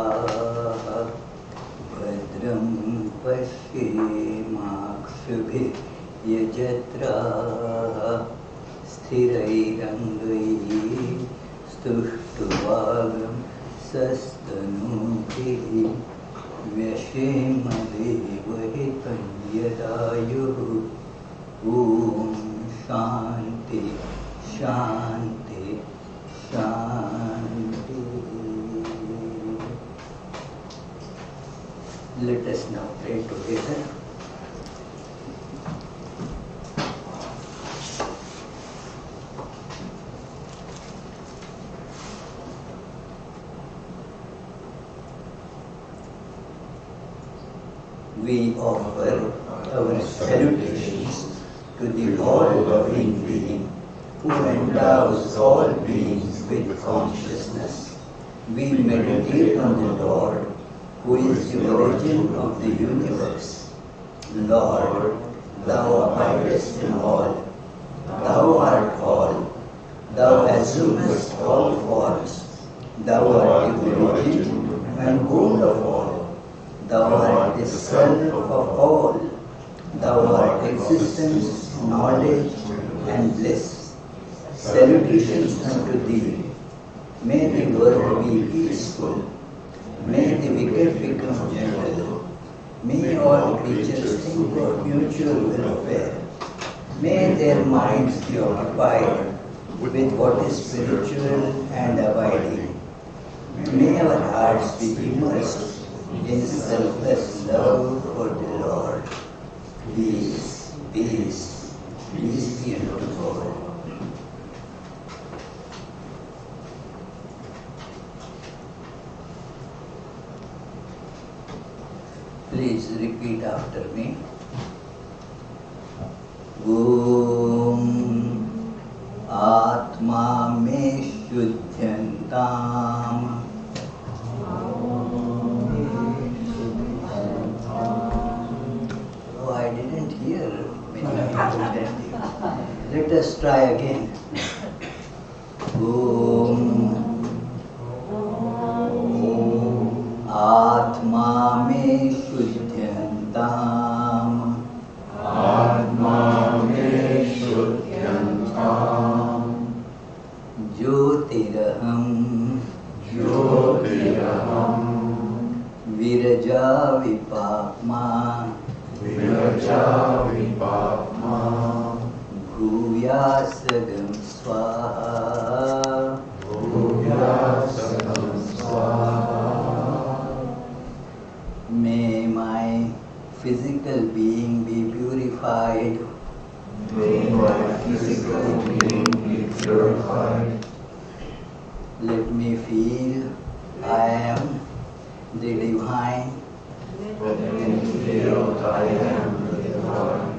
स्वाहा भद्रं पश्येमाक्षभिर्यजत्राः स्थिरैरङ्गैः स्तुष्ट्वागं सस्तनूभिः व्यशेम देवहितं यदायुः ॐ शान्ति शान्ति शान्ति. Let us now pray together. We offer our salutations to the all-loving being who endows all beings with consciousness. We meditate on the Lord who is the origin of the universe. Lord, thou abidest in all. Thou art all. Thou assumest all forms. Thou art the origin and goal of all. Thou art the self of all. Thou art existence, knowledge, and bliss. Salutations unto thee. May the world be peaceful. May the wicked become gentle. May all creatures think of mutual welfare. May their minds be occupied with what is spiritual and abiding. May our hearts be immersed in selfless love for the Lord. Peace, peace, peace be unto all. Please repeat after me. Om Atma me shuddhantam. Oh, I didn't hear when you told that. Let us try again. Om Atma me shuddhantam. Atma me shuddhantam. Jyotiraham. Jyotiraham. Viraja vipakma. Viraja vipakma. Bhuyasagam swaha. Bhuyasagam swaha. May my physical being be purified. May my physical being be purified. Let me feel I am the divine. Let me feel I am the divine.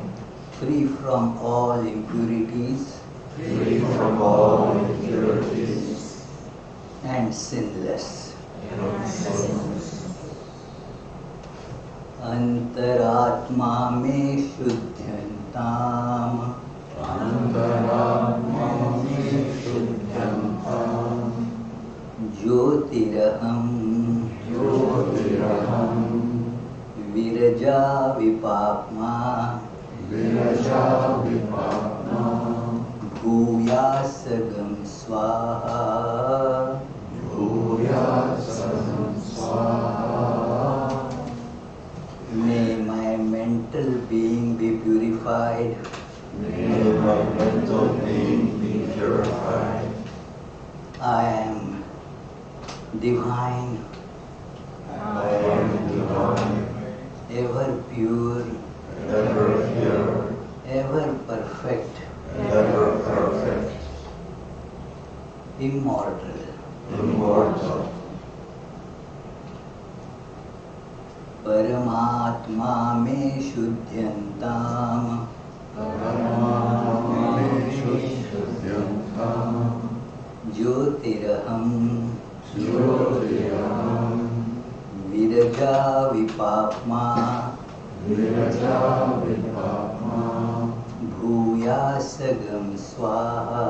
Free from all impurities. Free from all impurities. And sinless. And sinless. Antaratma me shuddhantam. Antaratma me shuddhantam. Jyotiraham. Jyotiraham. Viraja vipakma. Viraja vipakma. Bhuyasagam swaha. Bhuyasagam swaha. May my mental being be purified. May my mental being be purified. I am divine, I am divine, ever pure, ever pure, ever perfect, ever perfect, immortal. immortal. Paramatma me shuddhantam. Paramatma me shuddhantam. Jyotiraham. Jyotiraham. Viraja vipakma. Viraja vipakma. Bhuyasagam swaha.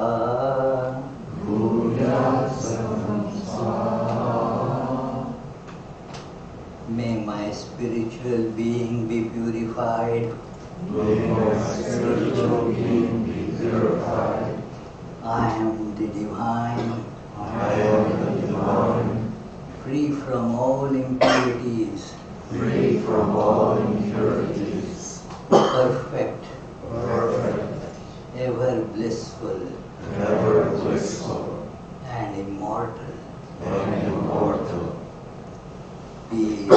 Bhuyasagam swaha. my spiritual being be purified. May my spiritual being be purified. I am the divine, I am the divine, free from all impurities, free from all impurities, perfect, perfect, ever blissful, ever blissful, and immortal. and immortal. Peace,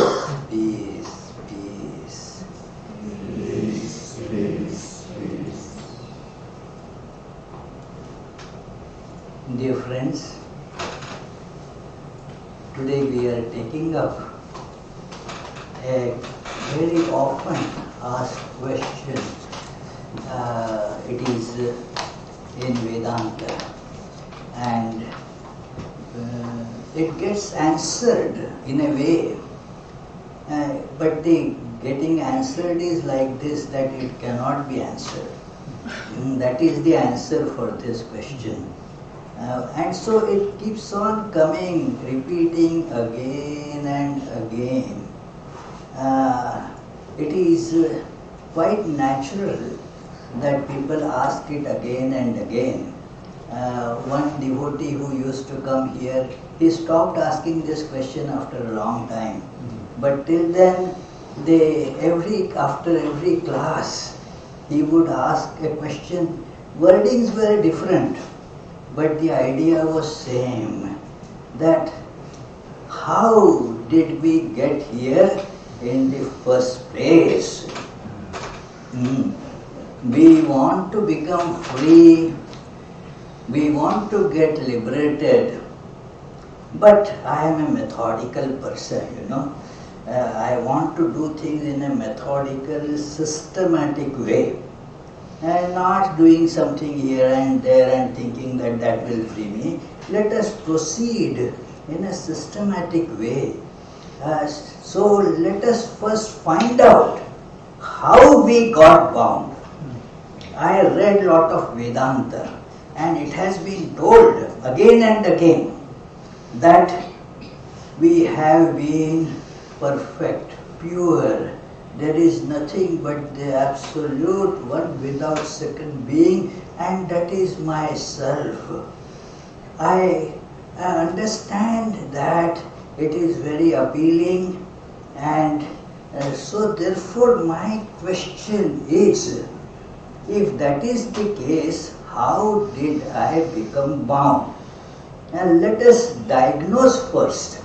peace, peace. Peace, peace, peace. Dear friends, today we are taking up a very often asked question. It is in Vedanta, and it gets answered in a way, but the getting answered is like this, that it cannot be answered. That is the answer for this question. And so it keeps on coming, repeating again and again. It is quite natural that people ask it again and again. One devotee who used to come here, he stopped asking this question after a long time. But till then, after every class, he would ask a question. Wordings were different, but the idea was same. That how did we get here in the first place? We want to become free. We want to get liberated. But I am a methodical person, I want to do things in a methodical, systematic way. And not doing something here and there and thinking that that will free me. Let us proceed in a systematic way. So let us first find out how we got bound. I read a lot of Vedanta, and it has been told again and again that we have been perfect, pure. There is nothing but the absolute one without second being, and that is myself. I understand that it is very appealing, and so therefore my question is, if that is the case, how did I become bound? And let us diagnose first.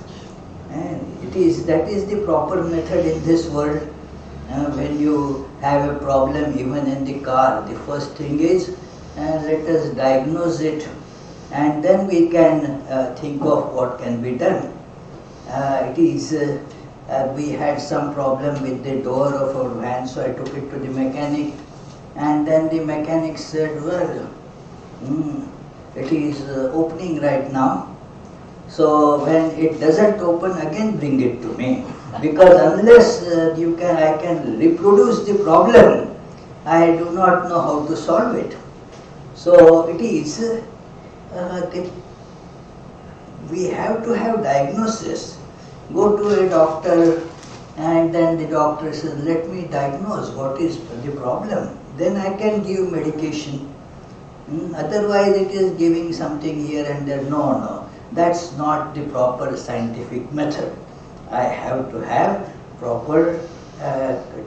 And that is the proper method in this world. When you have a problem, even in the car, the first thing is, let us diagnose it, and then we can think of what can be done. We had some problem with the door of our van, so I took it to the mechanic, and then the mechanic said, well, it is opening right now, so when it doesn't open, again bring it to me, because unless I can reproduce the problem, I do not know how to solve it. So it is, we have to have diagnosis. Go to a doctor, and then the doctor says, let me diagnose what is the problem. Then I can give medication. Otherwise it is giving something here and there. No, that's not the proper scientific method. I have to have proper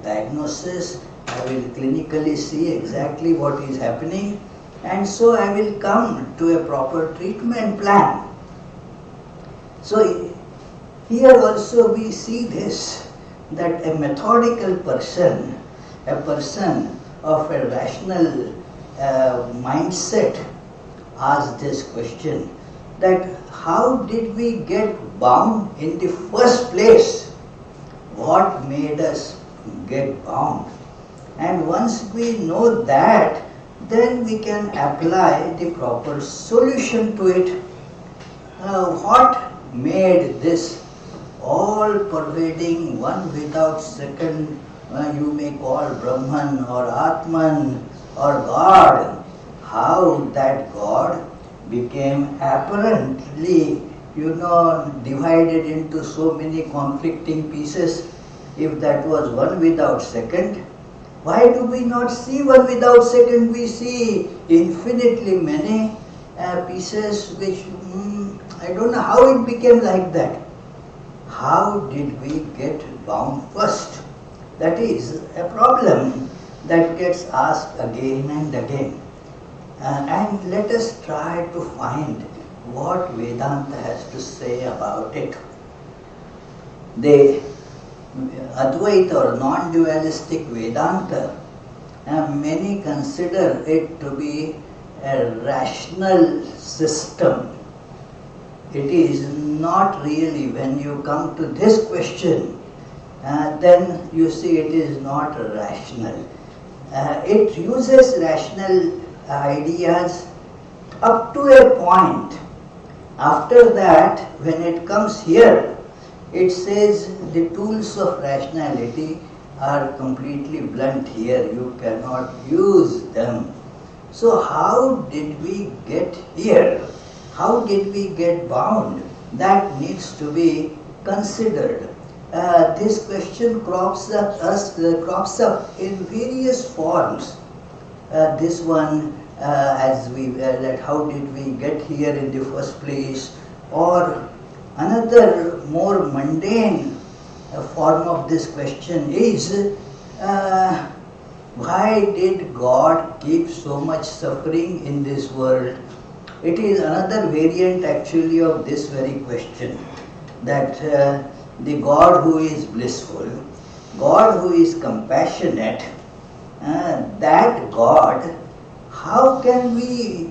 diagnosis. I will clinically see exactly what is happening, and so I will come to a proper treatment plan. So here also we see this, that a methodical person, a person of a rational mindset, asks this question, that how did we get bound in the first place? What made us get bound? And once we know that, then we can apply the proper solution to it. What made this all-pervading, one without second, you may call Brahman or Atman or God, how that God became apparently, divided into so many conflicting pieces. If that was one without second, why do we not see one without second? We see infinitely many pieces which, I don't know how it became like that. How did we get bound first? That is a problem that gets asked again and again. And let us try to find what Vedanta has to say about it. The Advaita or non-dualistic Vedanta, many consider it to be a rational system. It is not really. When you come to this question, then you see it is not rational. It uses rational ideas up to a point. After that, when it comes here, it says the tools of rationality are completely blunt here. You cannot use them. So how did we get here? How did we get bound? That needs to be considered. This question crops up in various forms. This one, as we that how did we get here in the first place? Or another more mundane form of this question is, why did God keep so much suffering in this world? It is another variant actually of this very question, that the God who is blissful, God who is compassionate, that God, how can we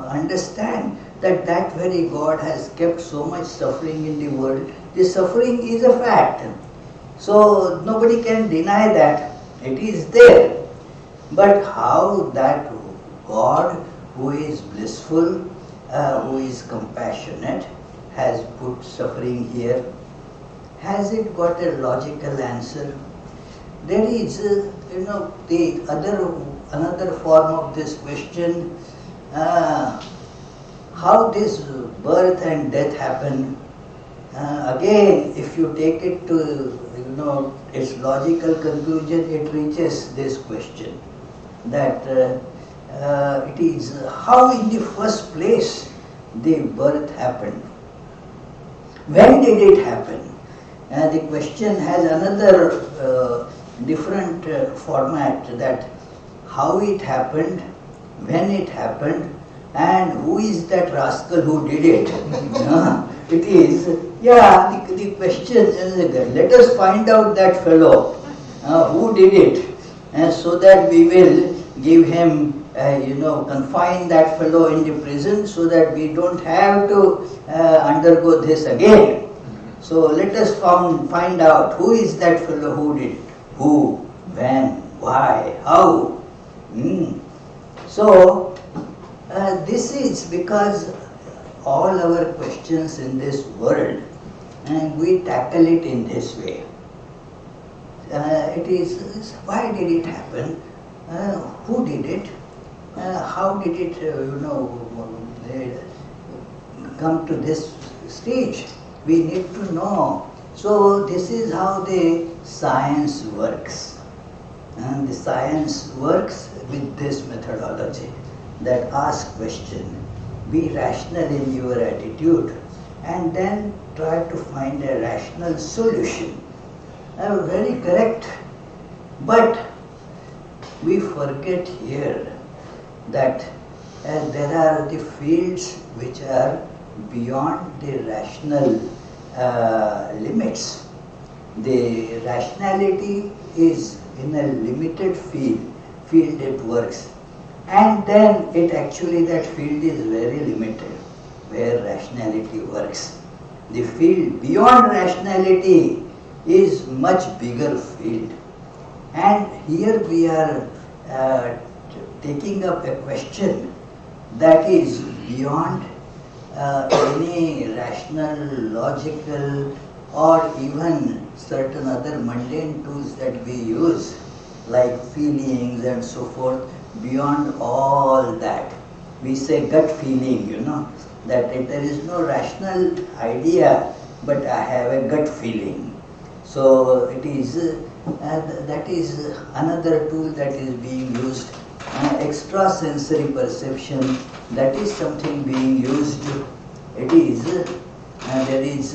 understand that that very God has kept so much suffering in the world? The suffering is a fact, so nobody can deny that. It is there. But how that God who is blissful, who is compassionate, has put suffering here? Has it got a logical answer? There is, the another form of this question, how this birth and death happen. Again, if you take it to its logical conclusion, it reaches this question, that it is how in the first place the birth happened. When did it happen? The question has another different format, that how it happened, when it happened, and who is that rascal who did it. It is, the question is, let us find out that fellow who did it, and so that we will give him, confine that fellow in the prison, so that we don't have to undergo this again. So let us find out who is that fellow who did it. Who, when, why, how. So this is because all our questions in this world, and we tackle it in this way. It is, why did it happen? Who did it? How did it, come to this stage? We need to know. So this is how the science works. And the science works with this methodology, that ask question, be rational in your attitude, and then try to find a rational solution. Very correct. But we forget here that there are the fields which are beyond the rational limits. The rationality is in a limited field it works, and then that field is very limited where rationality works. The field beyond rationality is much bigger field, and here we are taking up a question that is beyond any rational, logical, or even certain other mundane tools that we use, like feelings and so forth. Beyond all that, we say gut feeling, that there is no rational idea, but I have a gut feeling. So it is that is another tool that is being used. Extrasensory perception, that is something being used. It is there is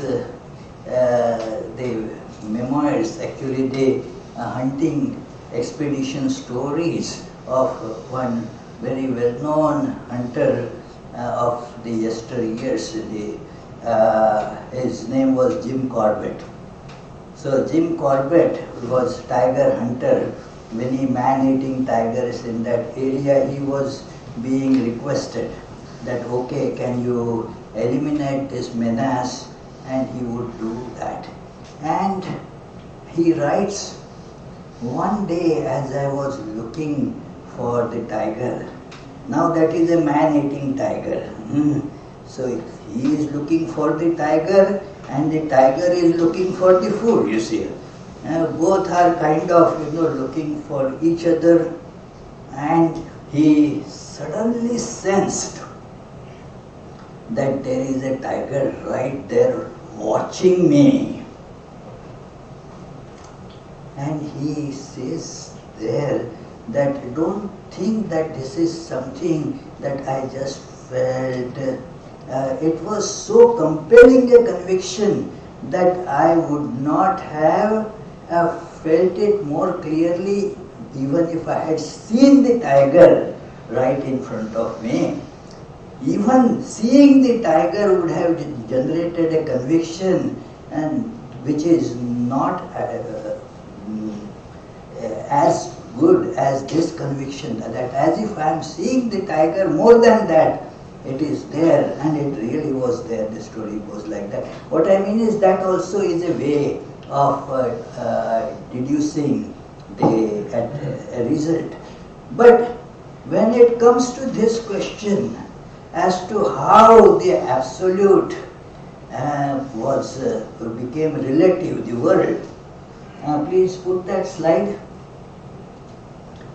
the memoirs, actually the hunting expedition stories of one very well-known hunter of the yesteryears. His name was Jim Corbett. So Jim Corbett was tiger hunter. Many man-eating tigers in that area, he was being requested that, okay, can you eliminate this menace? And he would do that. And he writes, one day as I was looking for the tiger, now that is a man-eating tiger. So he is looking for the tiger and the tiger is looking for the food, you see. Both are kind of, looking for each other, and he suddenly sensed that there is a tiger right there watching me. And he says there that don't think that this is something that I just felt. It was so compelling a conviction that I would not have felt it more clearly even if I had seen the tiger right in front of me. Even seeing the tiger would have generated a conviction, and which is not as good as this conviction, that as if I am seeing the tiger, more than that, it is there, and it really was there. The story goes like that. What I mean is that also is a way of deducing a result. But when it comes to this question as to how the absolute became relative, the world, please put that slide.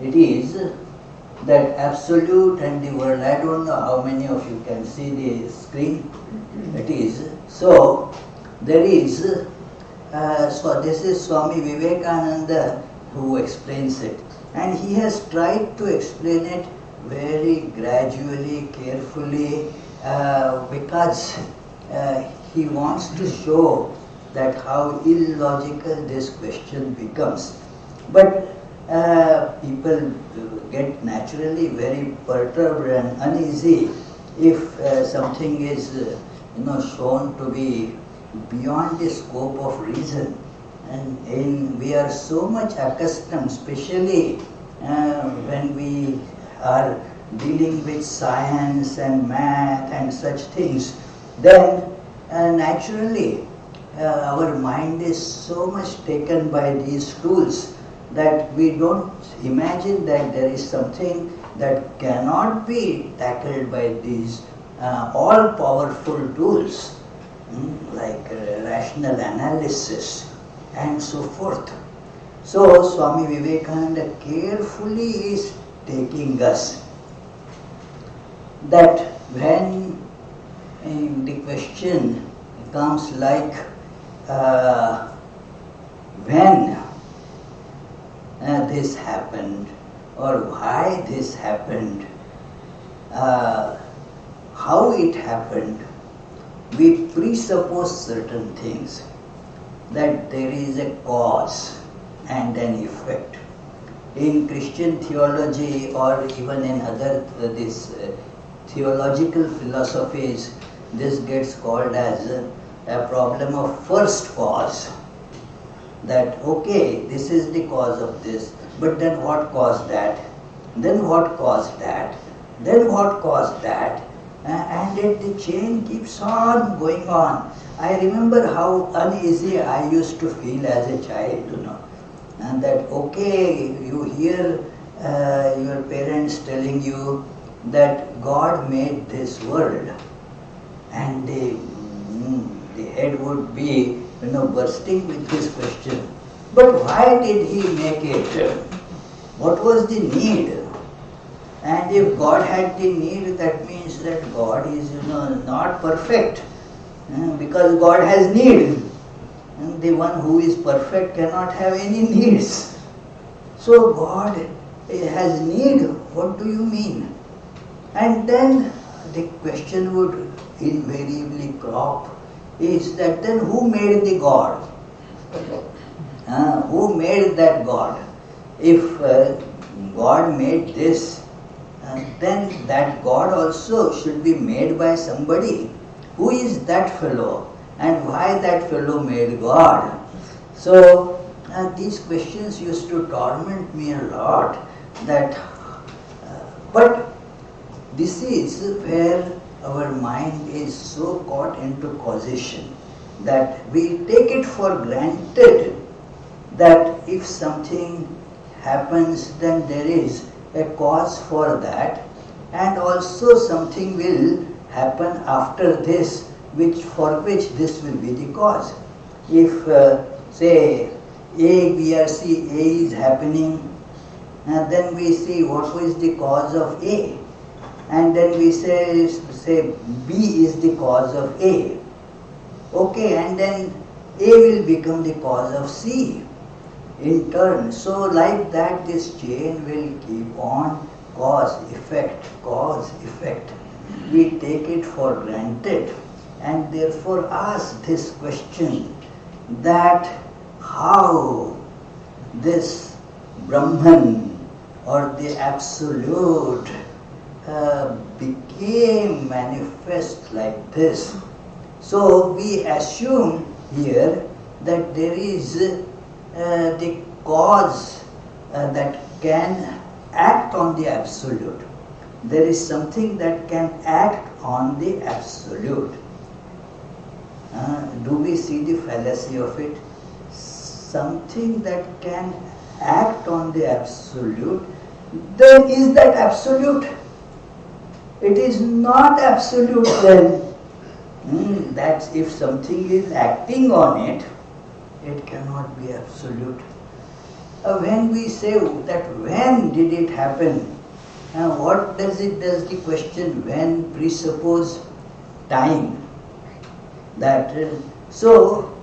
It is that absolute and the world. I don't know how many of you can see the screen. It is. So, there is, so this is Swami Vivekananda who explains it. And he has tried to explain it very gradually, carefully, because he wants to show that how illogical this question becomes. But people get naturally very perturbed and uneasy if something is shown to be beyond the scope of reason. And we are so much accustomed, especially when we are dealing with science and math and such things, then naturally our mind is so much taken by these tools that we don't imagine that there is something that cannot be tackled by these all-powerful tools like rational analysis and so forth. So Swami Vivekananda carefully is taking us that when the question comes like when this happened or why this happened, how it happened, we presuppose certain things, that there is a cause and an effect. In Christian theology or even in other theological philosophies, this gets called as a problem of first cause. That okay, this is the cause of this, but then what caused that? Then what caused that? Then what caused that? And yet the chain keeps on going on. I remember how uneasy I used to feel as a child, and that okay, you hear your parents telling you that God made this world, and the head would be bursting with this question. But why did he make it? What was the need? And if God had the need, that means that God is not perfect, because God has need. And the one who is perfect cannot have any needs. So God has need, what do you mean? And then the question would invariably crop is that then who made the God? Who made that God? If God made this, then that God also should be made by somebody. Who is that fellow? And why that fellow made God? So these questions used to torment me a lot. But this is where our mind is so caught into causation that we take it for granted that if something happens, then there is a cause for that, and also something will happen after this, for which this will be the cause. If say A, B or C, A is happening, and then we see what was the cause of A, and then we say B is the cause of A. Okay, and then A will become the cause of C in turn. So like that this chain will keep on, cause, effect, cause, effect. We take it for granted and therefore ask this question that how this Brahman or the Absolute became manifest like this. So we assume here that there is the cause that can act on the Absolute. There is something that can act on the Absolute. Do we see the fallacy of it? Something that can act on the Absolute, then is that Absolute? It is not Absolute then. That's if something is acting on it, it cannot be Absolute. When we say that when did it happen, what does the question when presuppose? Time. So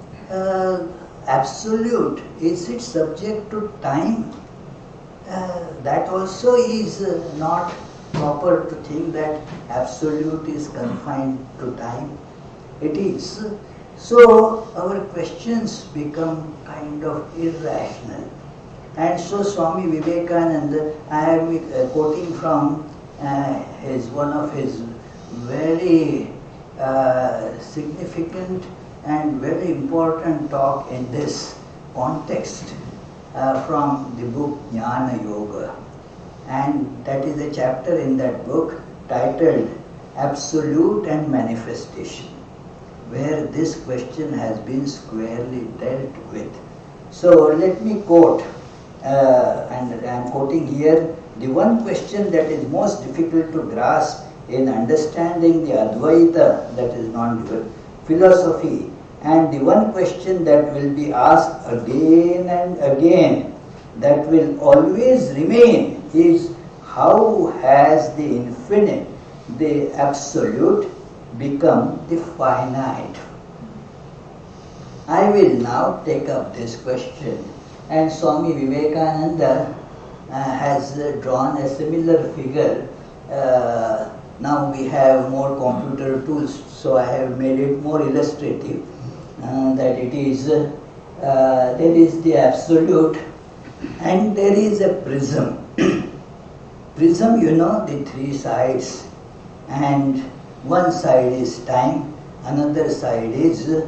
Absolute, is it subject to time? That also is not proper to think that Absolute is confined to time. It is. So our questions become kind of irrational. And so Swami Vivekananda, I am quoting from one of his very significant and very important talk in this context from the book Jnana Yoga. And that is a chapter in that book titled Absolute and Manifestation, where this question has been squarely dealt with. So let me quote, and I am quoting here, the one question that is most difficult to grasp in understanding the Advaita, that is non-dual philosophy, and the one question that will be asked again and again, that will always remain, is how has the infinite, the Absolute, become the finite? I will now take up this question, and Swami Vivekananda has drawn a similar figure. Now we have more computer tools, so I have made it more illustrative. That it is, there is the Absolute and there is a prism. Prism, you know, the three sides, and one side is time, another side is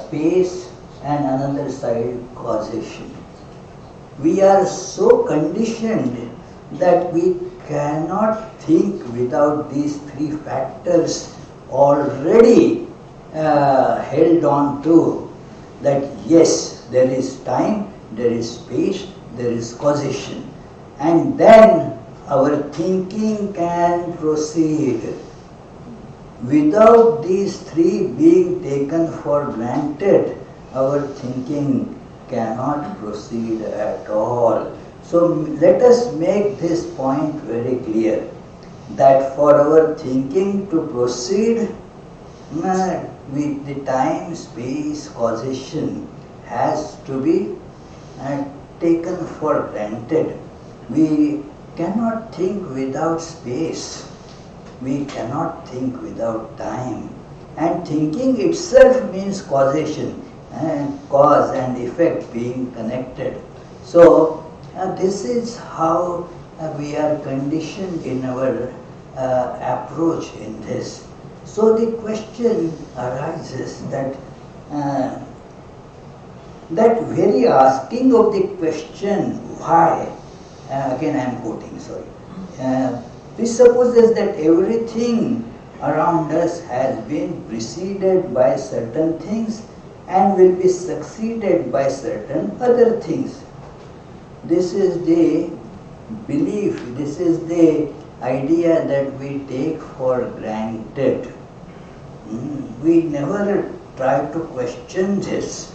space, and another side causation. We are so conditioned that we cannot think without these three factors already held on to, that yes, there is time, there is space, there is causation, and then our thinking can proceed. Without these three being taken for granted, our thinking cannot proceed at all. So let us make this point very clear, that for our thinking to proceed, the time, space, causation has to be taken for granted. We cannot think without space. We cannot think without time. And thinking itself means causation, and cause and effect being connected. So this is how we are conditioned in our approach in this. So the question arises that that very asking of the question why, again I am quoting, sorry, presupposes that everything around us has been preceded by certain things and will be succeeded by certain other things. This is the belief, this is the idea that we take for granted. We never try to question this.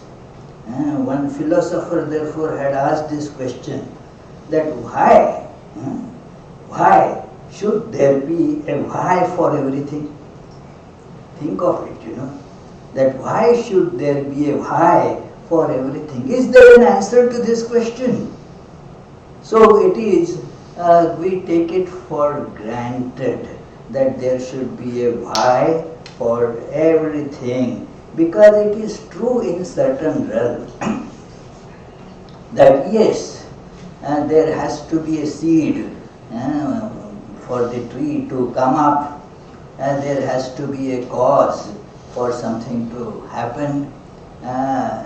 One philosopher therefore had asked this question, that why should there be a why for everything? Think of it, that why should there be a why for everything? Is there an answer to this question? So it is, we take it for granted that there should be a why for everything, because it is true in certain realms that yes, there has to be a seed for the tree to come up, and there has to be a cause for something to happen.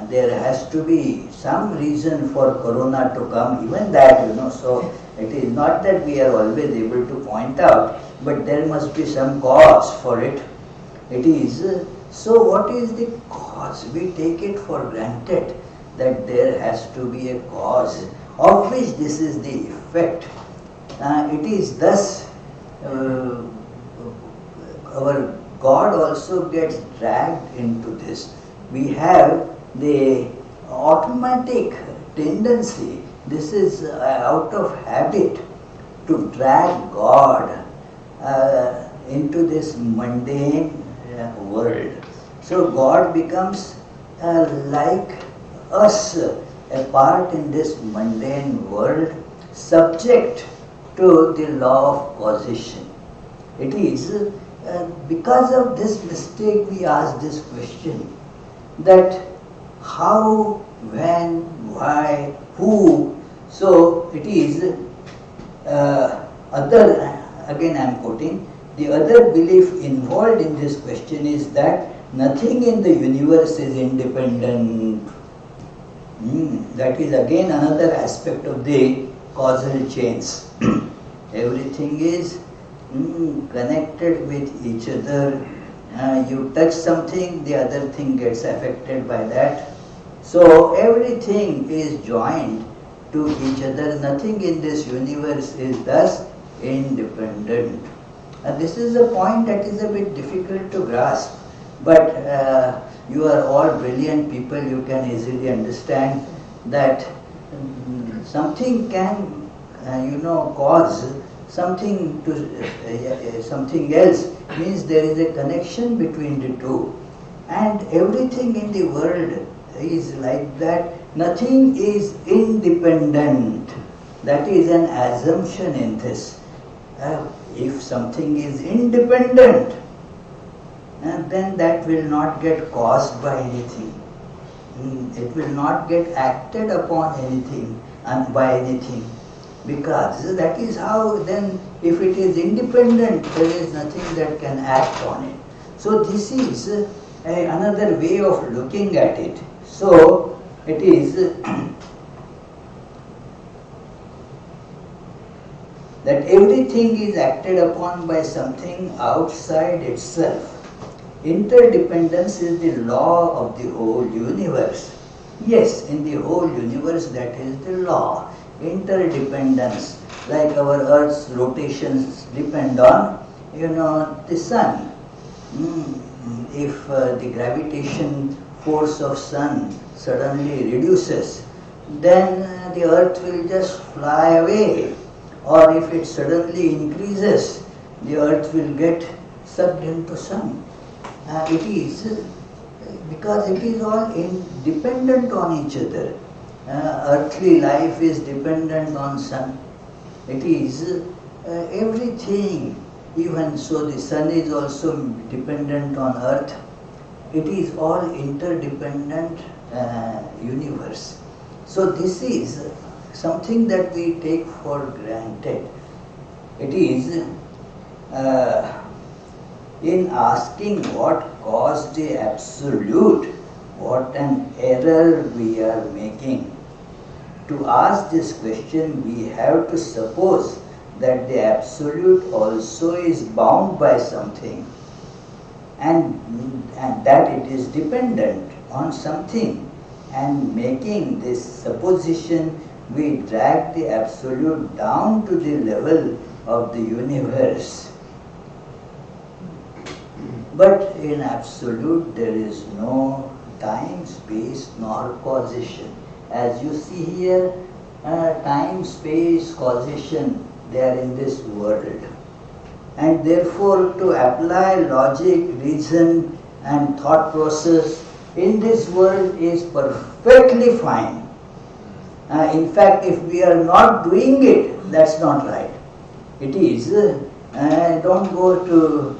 There has to be some reason for corona to come, even that, so it is not that we are always able to point out, but there must be some cause for it. It is, so what is the cause? We take it for granted that there has to be a cause, of which this is the effect. It is thus our God also gets dragged into this. We have the automatic tendency, this is out of habit, to drag God into this mundane world. So God becomes like us, a part in this mundane world, subject to the law of causation. It is because of this mistake we ask this question, that how, when, why, who. So it is again I am quoting, the other belief involved in this question is that nothing in the universe is independent. That is again another aspect of the causal chains. Everything is connected with each other. You touch something, the other thing gets affected by that. So everything is joined to each other. Nothing in this universe is thus independent. This is a point that is a bit difficult to grasp, but you are all brilliant people, you can easily understand that something can cause something to something else, means there is a connection between the two, and everything in the world is like that. Nothing is independent. That is an assumption in this. If something is independent, then that will not get caused by anything. It will not get acted upon anything and by anything, because that is how, then if it is independent, there is nothing that can act on it. So this is another way of looking at it. So it is that everything is acted upon by something outside itself. Interdependence is the law of the whole universe. Yes, in the whole universe that is the law. Interdependence, like our Earth's rotations depend on, the sun. If the gravitation force of sun suddenly reduces, then the Earth will just fly away. Or if it suddenly increases, the Earth will get sucked into sun. It is because it is all dependent on each other. Earthly life is dependent on sun. It is everything. Even so, the sun is also dependent on earth. It is all interdependent universe. So this is something that we take for granted. It is in asking what caused the absolute, what an error we are making. To ask this question, we have to suppose that the absolute also is bound by something, and that it is dependent on something. And making this supposition, we drag the absolute down to the level of the universe. But in absolute there is no time, space, nor causation. As you see here, time, space, causation, they are in this world. And therefore to apply logic, reason and thought process in this world is perfectly fine. In fact, if we are not doing it, that's not right. It is, don't go to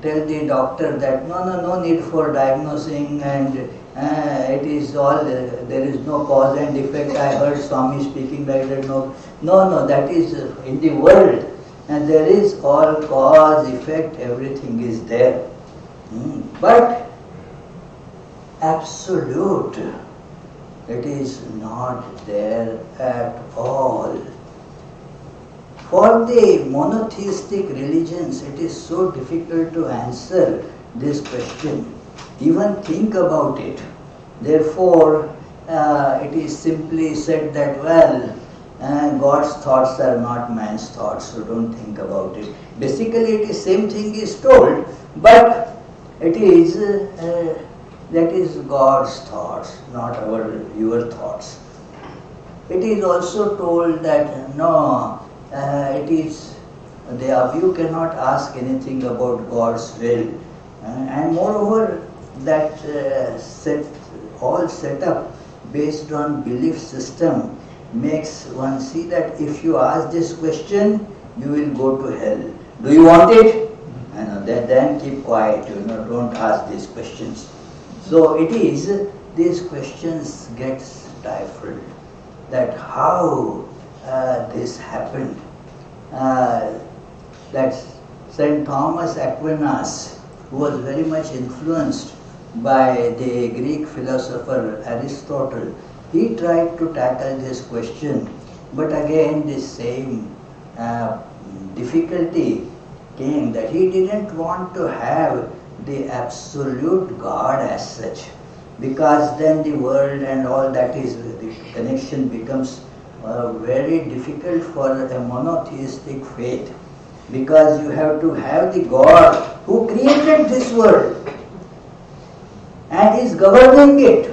tell the doctor that no need for diagnosing and it is all, there is no cause and effect. I heard Swami speaking like that. No, that is in the world. And there is all cause, effect, everything is there. But absolute, it is not there at all. For the monotheistic religions, it is so difficult to answer this question. Even think about it. Therefore, it is simply said that, well, God's thoughts are not man's thoughts, so don't think about it. Basically, it is same thing is told, but it is that is God's thoughts, not your thoughts. It is also told that no, it is you cannot ask anything about God's will, and moreover that all set up based on belief system makes one see that if you ask this question, you will go to hell. Do you want it? Then keep quiet, don't ask these questions. So it is, these questions get stifled, that how this happened. That St. Thomas Aquinas, who was very much influenced by the Greek philosopher Aristotle, he tried to tackle this question, but again the same difficulty came, that he didn't want to have the absolute God as such, because then the world and all that is, the connection becomes very difficult for a monotheistic faith, because you have to have the God who created this world and is governing it.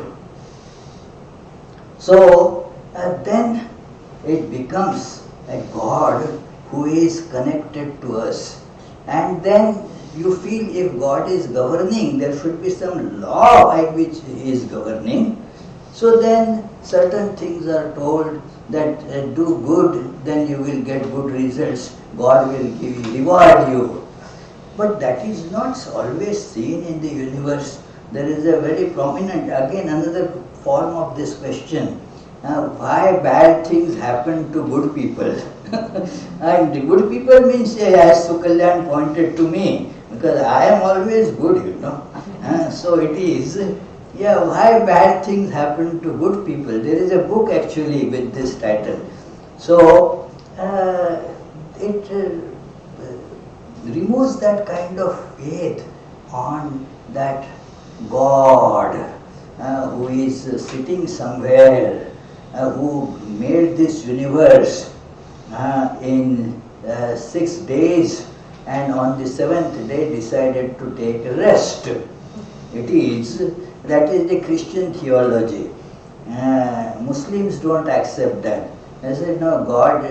So then it becomes a God who is connected to us, and then you feel if God is governing, there should be some law by which He is governing. So then certain things are told that do good, then you will get good results, God will reward you. But that is not always seen in the universe. There is a very prominent, again another form of this question, why bad things happen to good people. And the good people means, as Sukalyan pointed to me, because I am always good, so it is, why bad things happen to good people. There is a book actually with this title. So it removes that kind of faith on that God who is sitting somewhere, who made this universe in 6 days, and on the 7th day decided to take a rest. That is the Christian theology. Muslims don't accept that. They say, no, God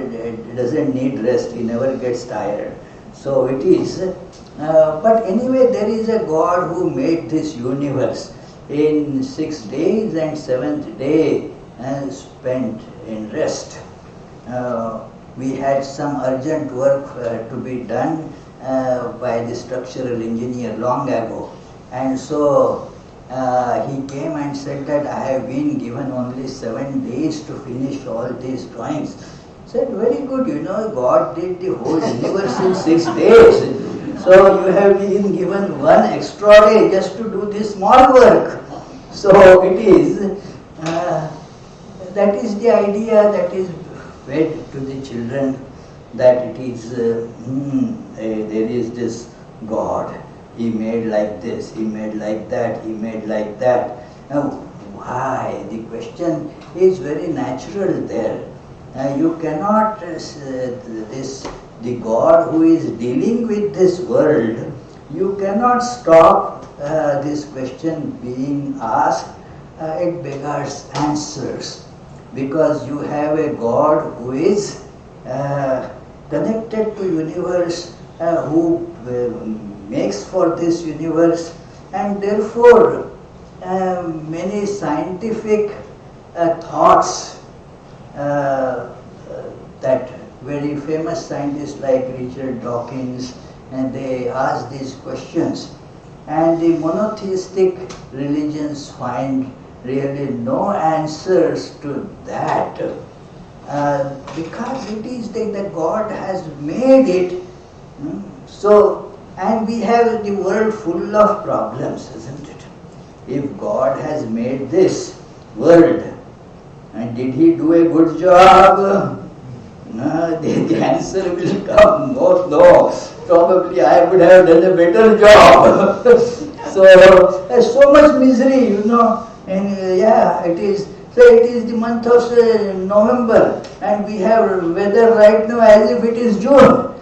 doesn't need rest, He never gets tired. So it is But anyway, there is a God who made this universe in 6 days, and 7th day spent in rest. We had some urgent work to be done by the structural engineer long ago, and so he came and said that I have been given only 7 days to finish all these drawings. Said, very good, God did the whole universe in 6 days. So you have been given 1 extra day just to do this small work. So it is, that is the idea that is fed to the children, that it is, there is this God. He made like this, he made like that, he made like that. Now, why? The question is very natural there. You cannot, the God who is dealing with this world, you cannot stop this question being asked. It beggars answers, because you have a God who is connected to universe, who makes for this universe, and therefore many scientific thoughts that very famous scientists like Richard Dawkins, and they ask these questions, and the monotheistic religions find really no answers to that, because it is that God has made it. So, and we have the world full of problems, isn't it? If God has made this world, and did He do a good job? No, the answer will come, no, probably I would have done a better job. So, there's so much misery, and it is. So it is the month of November, and we have weather right now as if it is June.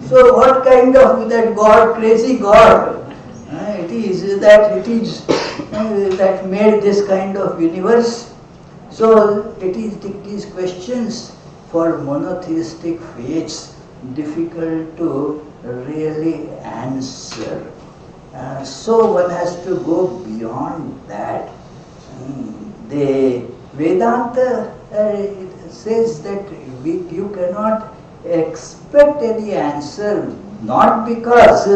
So what kind of that God, crazy God, it is that made this kind of universe? So it is these questions for monotheistic faiths difficult to really answer. So one has to go beyond that. The Vedanta says that you cannot expect any answer, not because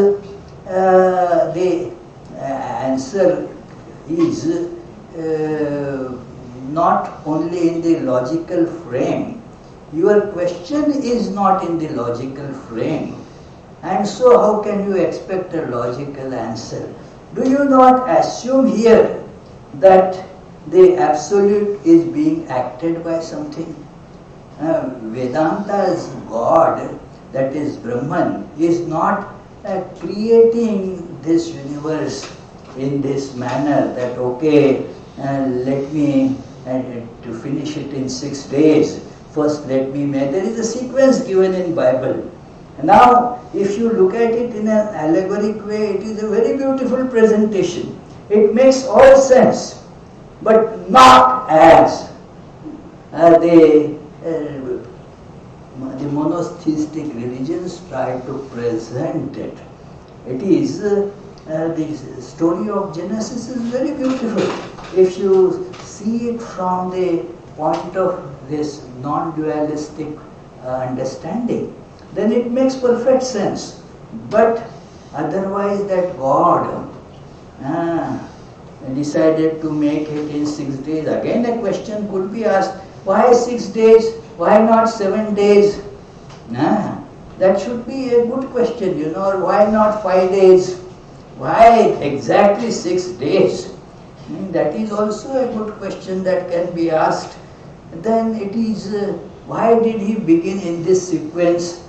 the answer is not only in the logical frame. Your question is not in the logical frame, and so how can you expect a logical answer? Do you not assume here that the absolute is being acted by something? Vedanta's God, that is Brahman, is not creating this universe in this manner that let me to finish it in 6 days. First let me make. There is a sequence given in Bible. Now if you look at it in an allegoric way, it is a very beautiful presentation. It makes all sense, but not as the monotheistic religions try to present it. It is the story of Genesis is very beautiful. If you see it from the point of this non-dualistic understanding, then it makes perfect sense. But otherwise, that God decided to make it in 6 days. Again, a question could be asked: why 6 days? Why not 7 days? That should be a good question, or why not 5 days? Why exactly 6 days? That is also a good question that can be asked. Then it is, why did He begin in this sequence?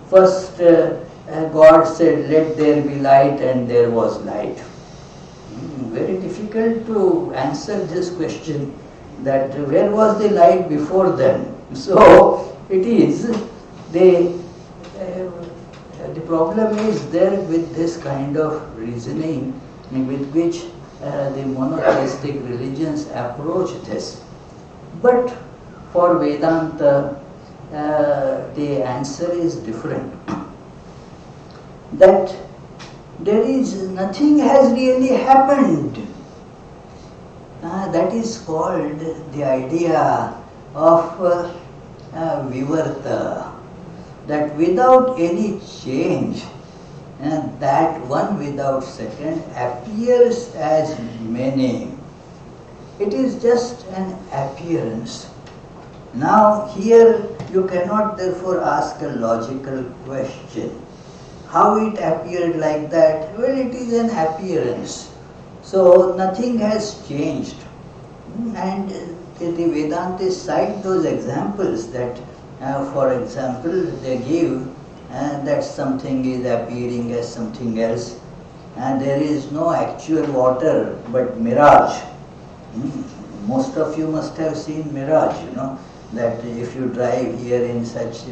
First, God said, let there be light, and there was light. Very difficult to answer this question, that where was the light before then? So it is, the problem is there with this kind of reasoning with which the monotheistic religions approach this. But for Vedanta, the answer is different. that there is nothing has really happened. That is called the idea of vivarta, that without any change, that one without second appears as many. It is just an appearance. Now here you cannot therefore ask a logical question. How it appeared like that? Well, it is an appearance. So nothing has changed. And the Vedantists cite those examples that, for example, they give that something is appearing as something else, and there is no actual water but mirage. Most of you must have seen mirage, that if you drive here in such,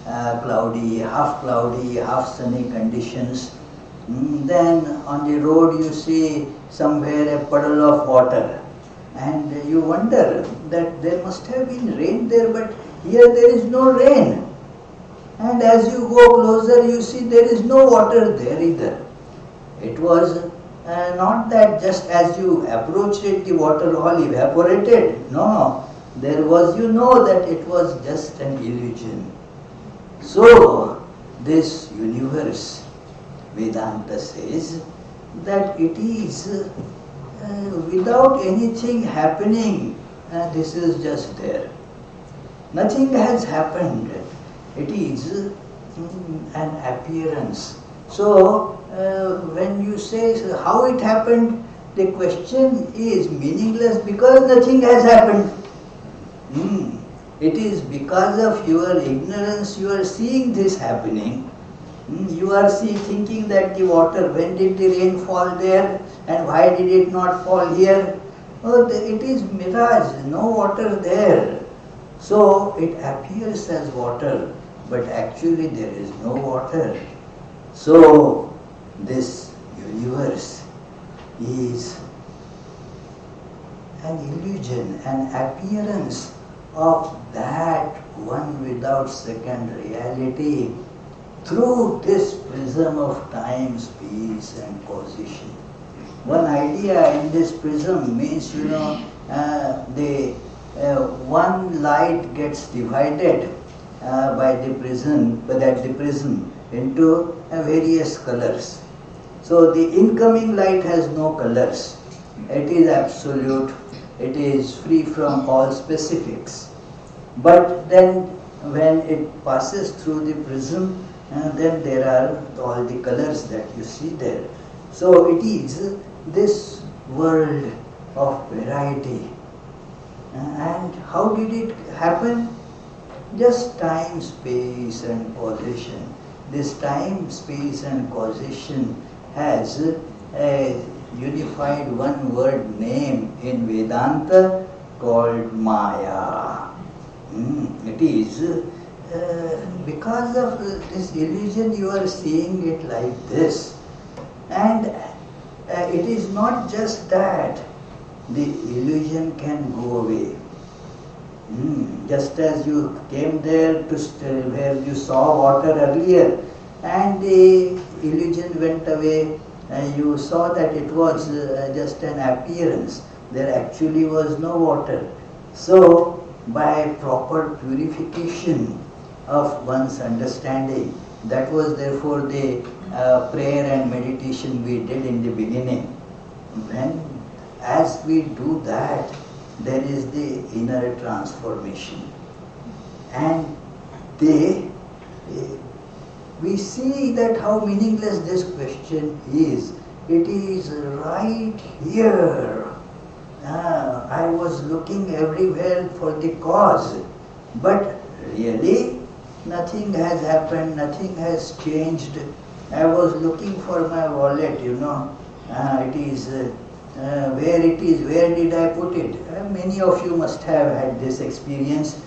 cloudy, half sunny conditions, then on the road you see somewhere a puddle of water, and you wonder that there must have been rain there, but here there is no rain. And as you go closer, you see there is no water there either. It was not that just as you approached it, the water all evaporated. No, there was, that it was just an illusion. So, this universe, Vedanta says, that it is without anything happening, this is just there. Nothing has happened. It is an appearance. So, when you say how it happened, the question is meaningless because nothing has happened. It is because of your ignorance you are seeing this happening. You are thinking that the water, when did the rain fall there and why did it not fall here? Oh, it is mirage, no water there. So it appears as water, but actually there is no water. So this universe is an illusion, an appearance of that one without second reality through this prism of time, space and causation. One idea in this prism means, one light gets divided by the prism into various colors. So the incoming light has no colors. It is absolute. It is free from all specifics. But then when it passes through the prism, then there are all the colors that you see there. So it is this world of variety. And how did it happen? Just time, space and causation. This time, space and causation has a unified one word name in Vedanta called Maya. It is because of this illusion you are seeing it like this. And it is not just that the illusion can go away. Just as you came there to where you saw water earlier and the illusion went away, you saw that it was just an appearance. There actually was no water. So by proper purification of one's understanding, that was therefore the prayer and meditation we did in the beginning. As we do that, there is the inner transformation. And we see that how meaningless this question is. It is right here. I was looking everywhere for the cause, but really nothing has happened, nothing has changed. I was looking for my wallet, it is where it is, where did I put it? Many of you must have had this experience,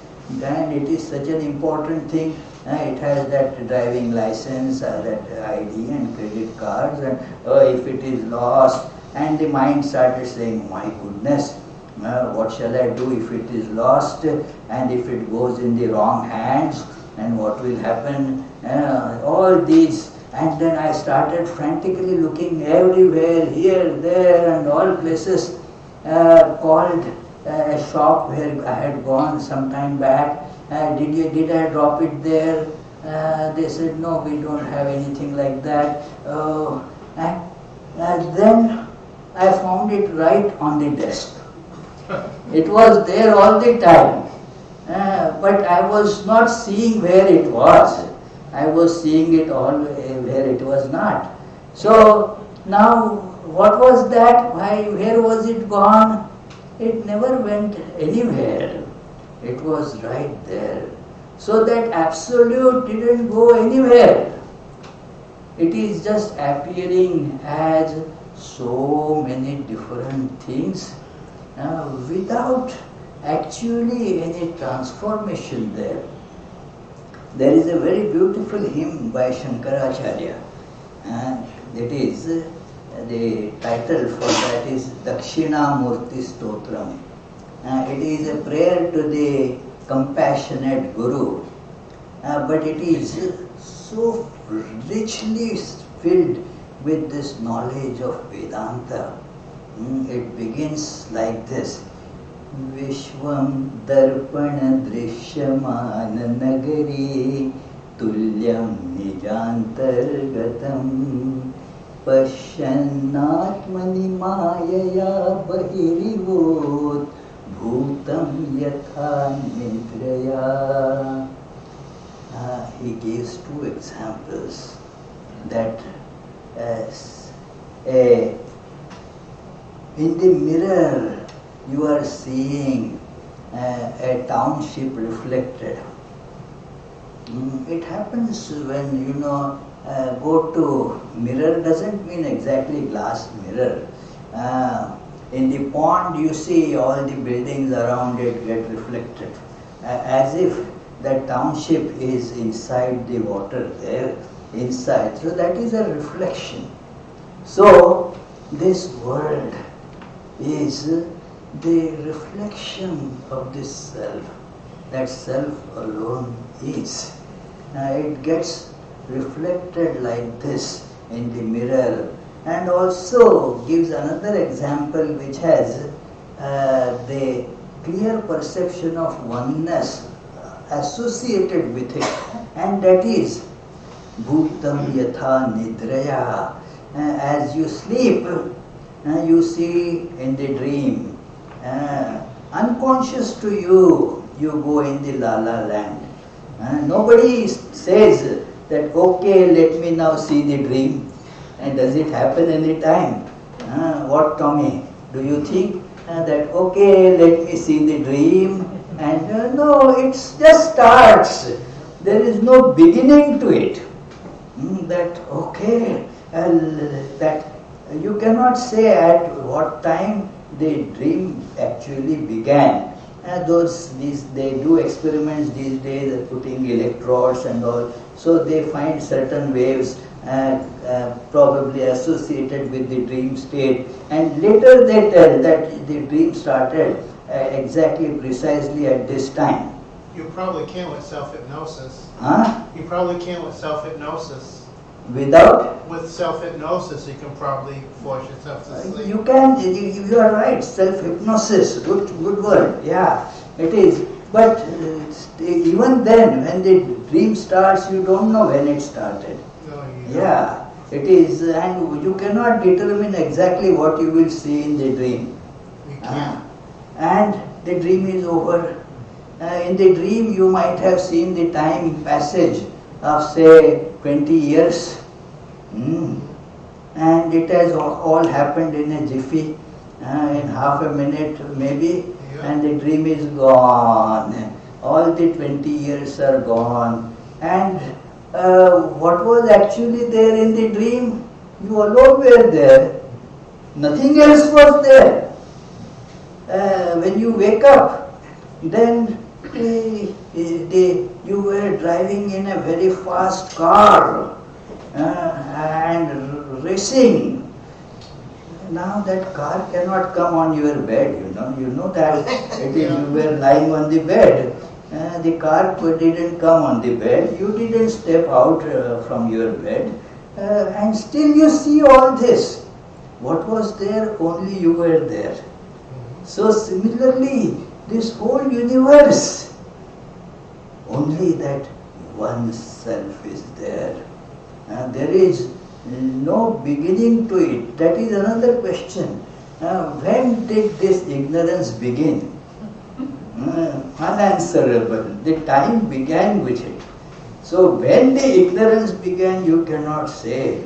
and it is such an important thing. It has that driving license, that ID and credit cards, and if it is lost, and the mind started saying, my goodness, what shall I do if it is lost, and if it goes in the wrong hands, and what will happen? All these And then I started frantically looking everywhere, here, there, and all places. Called a shop where I had gone some time back. Did I drop it there? They said, no, we don't have anything like that. And then I found it right on the desk. It was there all the time. But I was not seeing where it was. I was seeing it all where it was not. So now, what was that? Where was it gone? It never went anywhere. It was right there. So that absolute didn't go anywhere. It is just appearing as so many different things without actually any transformation there. There is a very beautiful hymn by Shankaracharya, and it is the title for that is Dakshinamurti Stotram. It is a prayer to the compassionate Guru, but it is so richly filled with this knowledge of Vedanta. It begins like this: Vishwam darpana drishyamana nagari tulyam nijantargatam pashyannatmani mayaya bahirivot bhutam yatha nidraya. He gives two examples that in the mirror you are seeing a township reflected. It happens when go to mirror, doesn't mean exactly glass mirror. In the pond you see all the buildings around it get reflected, as if that township is inside the water there, inside. So that is a reflection. So this world is the reflection of this self. That self alone is. It gets reflected like this in the mirror, and also gives another example which has the clear perception of oneness associated with it, and that is bhutam yatha nidraya. As you sleep, you see in the dream, unconscious to you, you go in the la-la land. Nobody says that, okay, let me now see the dream. And does it happen any time? What, Tommy? Do you think that, okay, let me see the dream? And no, it just starts. There is no beginning to it. That, okay, that you cannot say at what time the dream actually began. They do experiments these days, putting electrodes and all, so they find certain waves probably associated with the dream state, and later they tell that the dream started exactly precisely at this time. You probably can with self-hypnosis. Huh? You probably can with self-hypnosis. Without? With self-hypnosis, you can probably force yourself to sleep. You can, you are right, self-hypnosis, good word, yeah, it is. But even then, when the dream starts, you don't know when it started. No, you don't. Yeah, it is, and you cannot determine exactly what you will see in the dream. You can't. And the dream is over. In the dream, you might have seen the time passage of, say, 20 years. And it has all happened in a jiffy, in half a minute maybe, and the dream is gone. All the 20 years are gone. And what was actually there in the dream? You alone were there. Nothing else was there. When you wake up, then you were driving in a very fast car and racing. Now that car cannot come on your bed, you know that it is, you were lying on the bed. The car didn't come on the bed, you didn't step out from your bed, and still you see all this. What was there? Only you were there. So similarly, this whole universe, only that one self is there. And there is no beginning to it. That is another question. When did this ignorance begin? Unanswerable. The time began with it. So when the ignorance began, you cannot say.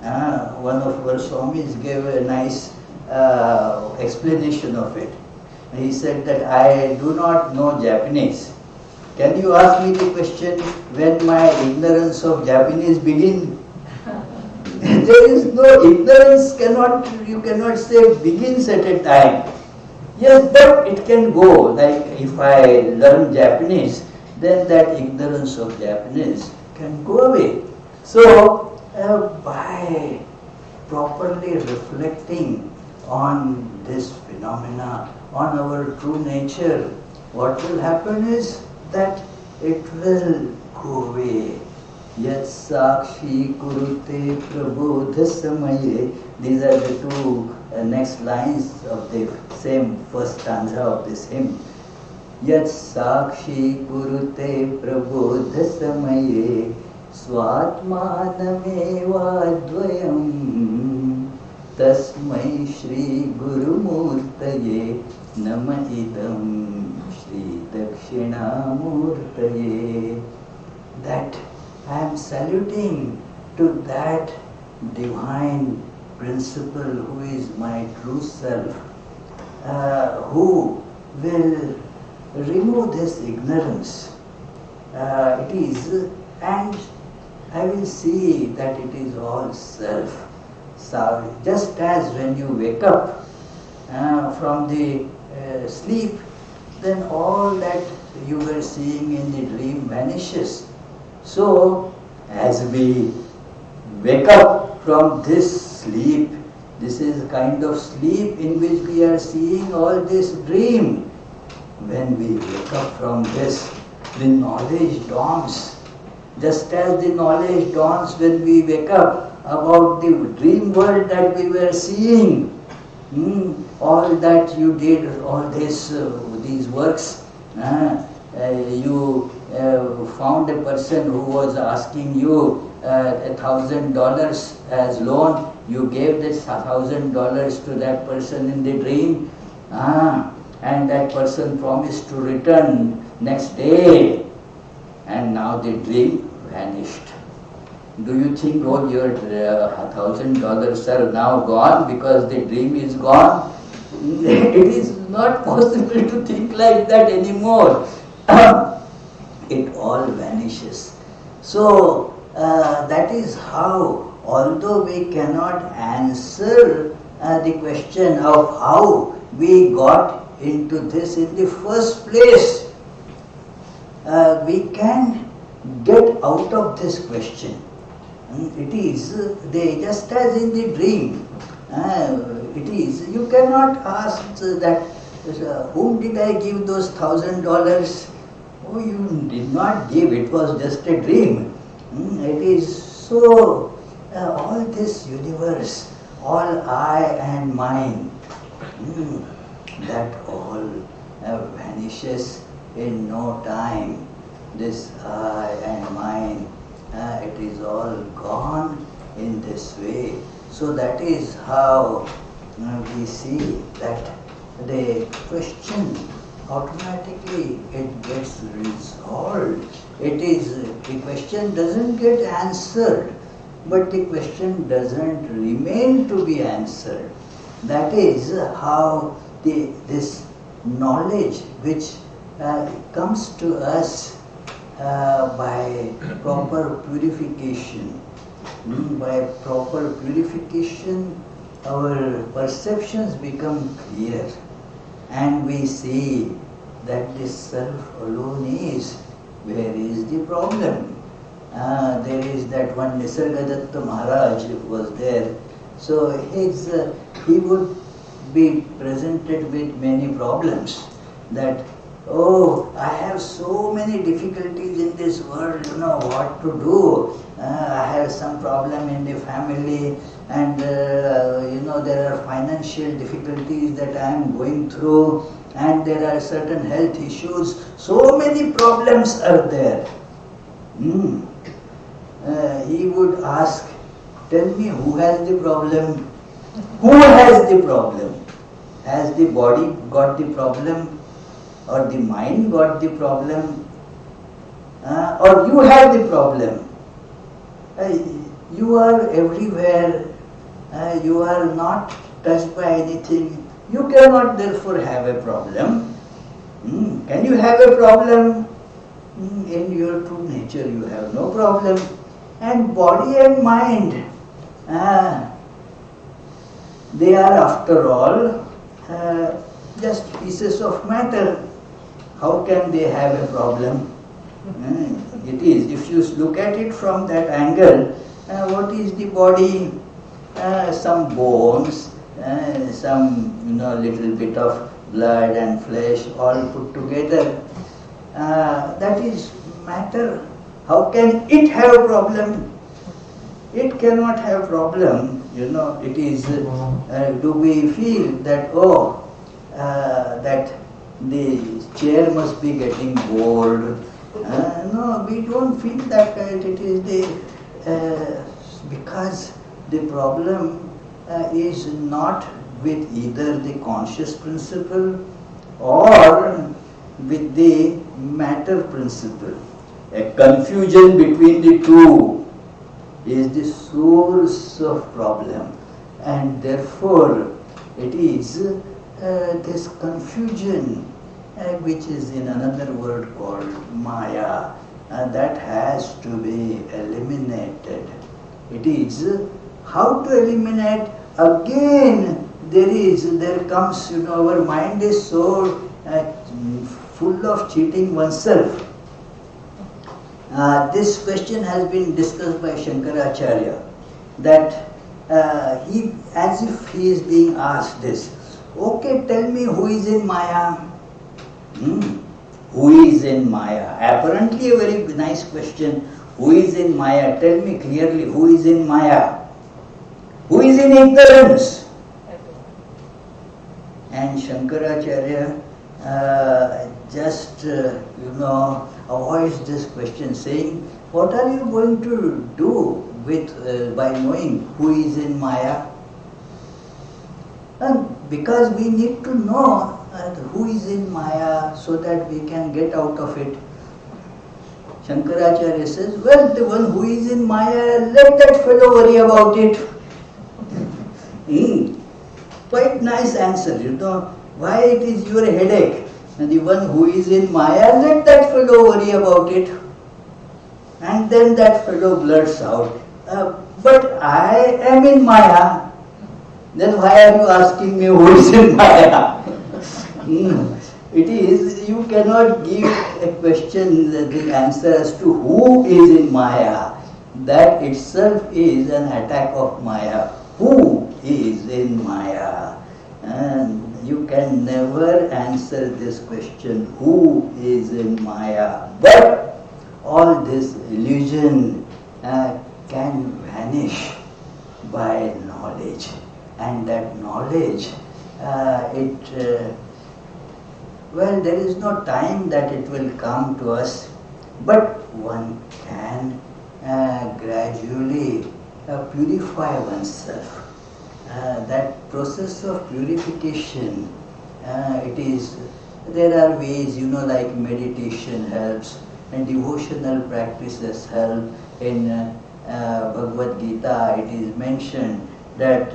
One of our Swamis gave a nice explanation of it. He said that I do not know Japanese. Can you ask me the question when my ignorance of Japanese begin? There is no ignorance, you cannot say begins at a time. Yes, but it can go. Like if I learn Japanese, then that ignorance of Japanese can go away. So, by properly reflecting on this phenomena, on our true nature, what will happen is that it will go away. Yat sakshi kurute prabodha samaye. These are the two next lines of the same first stanza of this hymn. Yat sakshi kurute prabodha samaye swatmanamevadvayam tasmai shri gurumurtaye nama idam shri dakshinamurtaye. That I am saluting to that divine principle who is my true self, who will remove this ignorance. It is, and I will see that it is all self. So just as when you wake up from the sleep, then all that you were seeing in the dream vanishes. So, as we wake up from this sleep, this is a kind of sleep in which we are seeing all this dream. When we wake up from this, the knowledge dawns. Just as the knowledge dawns when we wake up about the dream world that we were seeing, all that you did, all this, these works, you found a person who was asking you $1,000 as loan. You gave this $1,000 to that person in the dream, and that person promised to return next day, and now the dream vanished. Do you think, oh, your $1,000 are now gone because the dream is gone? It is not possible to think like that anymore. It all vanishes. So that is how, although we cannot answer the question of how we got into this in the first place, we can get out of this question. It is just as in the dream. It is, you cannot ask that, whom did I give those $1,000? Oh, you did not give, it was just a dream. It is so, all this universe, all I and mine, that all vanishes in no time. This I and mine, it is all gone in this way. So that is how we see that the question automatically it gets resolved. It is, the question doesn't get answered, but the question doesn't remain to be answered. That is how this knowledge which comes to us by proper purification. By proper purification, our perceptions become clear, and we see that this self alone is. Where is the problem? There is that one Nisargadatta Maharaj was there. So he would be presented with many problems. That oh, I have so many difficulties in this world, what to do. I have some problem in the family, and there are financial difficulties that I am going through, and there are certain health issues. So many problems are there. He would ask, tell me, who has the problem? Who has the problem? Has the body got the problem? Or the mind got the problem? Or you have the problem? You are everywhere. You are not touched by anything. You cannot therefore have a problem. Can you have a problem? In your true nature you have no problem. And body and mind, they are after all just pieces of matter. How can they have a problem? It is, if you look at it from that angle, what is the body? Some bones, some little bit of blood and flesh all put together. That is matter. How can it have a problem? It cannot have problem. It is, do we feel that, that the chair must be getting bored? No, we don't feel that. It is because the problem is not with either the conscious principle or with the matter principle. A confusion between the two is the source of problem, and therefore it is this confusion which is in another word called Maya, that has to be eliminated. It is how to eliminate. Again, there comes, our mind is so full of cheating oneself. This question has been discussed by Shankaracharya, that he, as if he is being asked this, okay, tell me who is in Maya? Who is in Maya? Apparently a very nice question. Who is in Maya? Tell me clearly, who is in Maya? Who is in ignorance? And Shankaracharya just avoids this question, saying, what are you going to do with by knowing who is in Maya? And because we need to know who is in Maya so that we can get out of it. Shankaracharya says, well, the one who is in Maya, let that fellow worry about it. Quite nice answer, why it is your headache? And the one who is in Maya, let that fellow worry about it. And then that fellow blurts out, but I am in Maya. Then why are you asking me who is in Maya? It is, you cannot give a question the answer as to who is in Maya. That itself is an attack of Maya. Who is in Maya? And you can never answer this question, who is in Maya? But all this illusion can vanish by knowledge. And that knowledge, there is no time that it will come to us, but one can gradually purify oneself. That process of purification, there are ways, like meditation helps, and devotional practices help. In Bhagavad Gita, it is mentioned that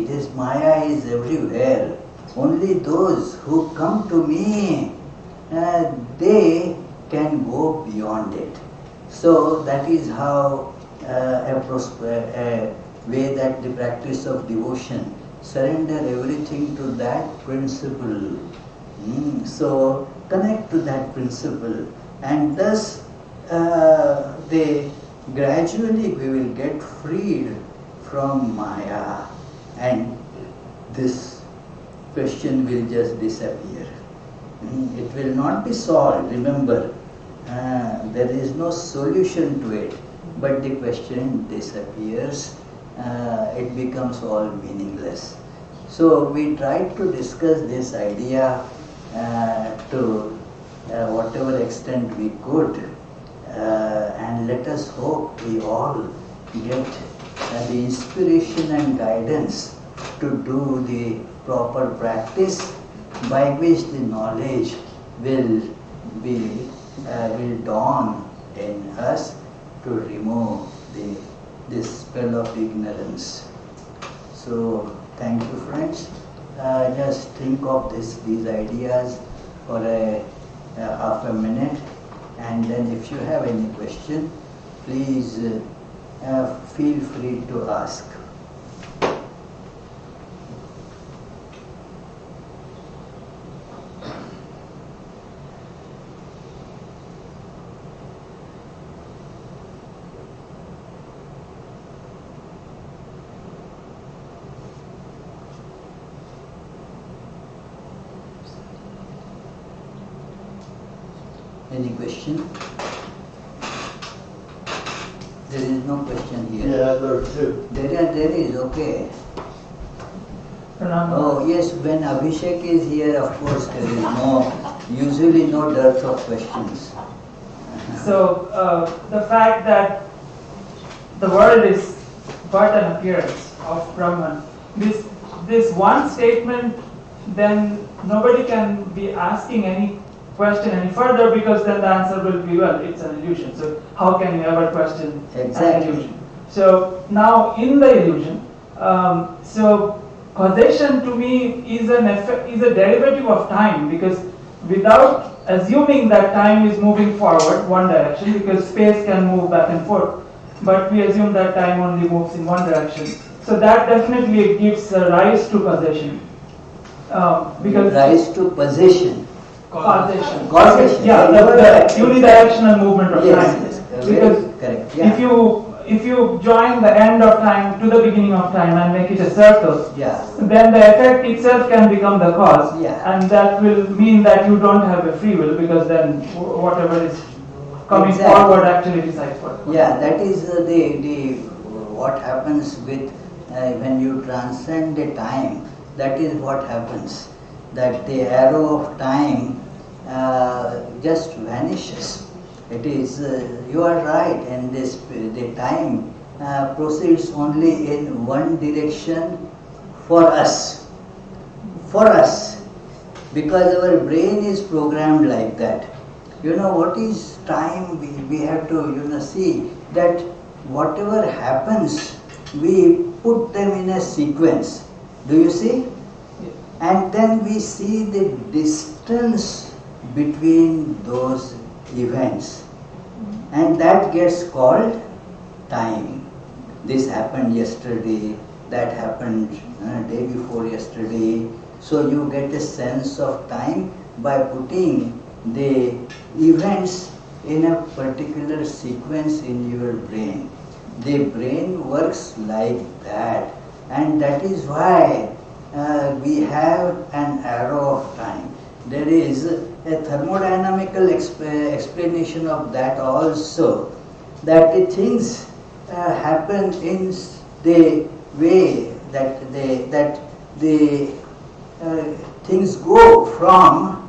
this Maya is everywhere. Only those who come to me, they can go beyond it. So that is how a way that the practice of devotion, surrender everything to that principle. So connect to that principle, and thus gradually we will get freed from Maya, and this question will just disappear. It will not be solved, remember. There is no solution to it, but the question disappears. It becomes all meaningless. So we tried to discuss this idea to whatever extent we could, and let us hope we all get the inspiration and guidance to do the proper practice by which the knowledge will dawn in us to remove this spell of ignorance. So thank you, friends. Just think of these ideas for a half a minute, and then if you have any question, please feel free to ask. Any question? There is no question here. Yeah, there are two. There is, okay. Oh yes, when Abhishek is here, of course, there is usually no dearth of questions. So, the fact that the world is but an appearance of Brahman, this one statement, then nobody can be asking any question any further, because then the answer will be, well, it's an illusion. So how can you ever question an illusion? So now in the illusion, so causation to me is a derivative of time, because without assuming that time is moving forward one direction, because space can move back and forth, but we assume that time only moves in one direction. So that definitely gives rise to causation. Because rise to possession. Causation. Causation. Yeah, the unidirectional movement of yes, time. Yes, because correct. Yeah. if you join the end of time to the beginning of time and make it a circle, Yeah. then the effect itself can become the cause, Yeah. and that will mean that you don't have a free will, because then whatever is coming Exactly. forward actually decides what. Yeah, that is the what happens with when you transcend the time. That is what happens. That the arrow of time just vanishes. It is you are right, and the time proceeds only in one direction for us. For us, because our brain is programmed like that. You know what is time? We have to see that whatever happens, we put them in a sequence. Do you see? And then we see the distance between those events, and that gets called time. This happened yesterday, that happened day before yesterday. So you get a sense of time by putting the events in a particular sequence in your brain. The brain works like that, and that is why we have an arrow of time. There is a thermodynamical explanation of that also, that the things happen in the way that the things go from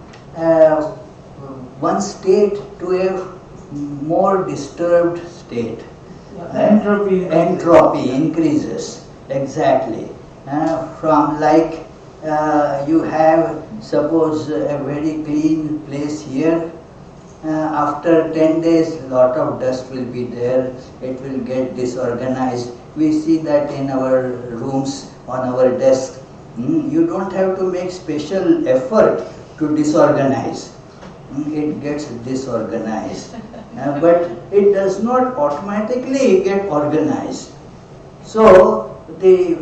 one state to a more disturbed state. Entropy increases, exactly. From like you have, suppose, a very clean place here. After 10 days, lot of dust will be there. It will get disorganized. We see that in our rooms, on our desk. You don't have to make special effort to disorganize. It gets disorganized. But it does not automatically get organized. So the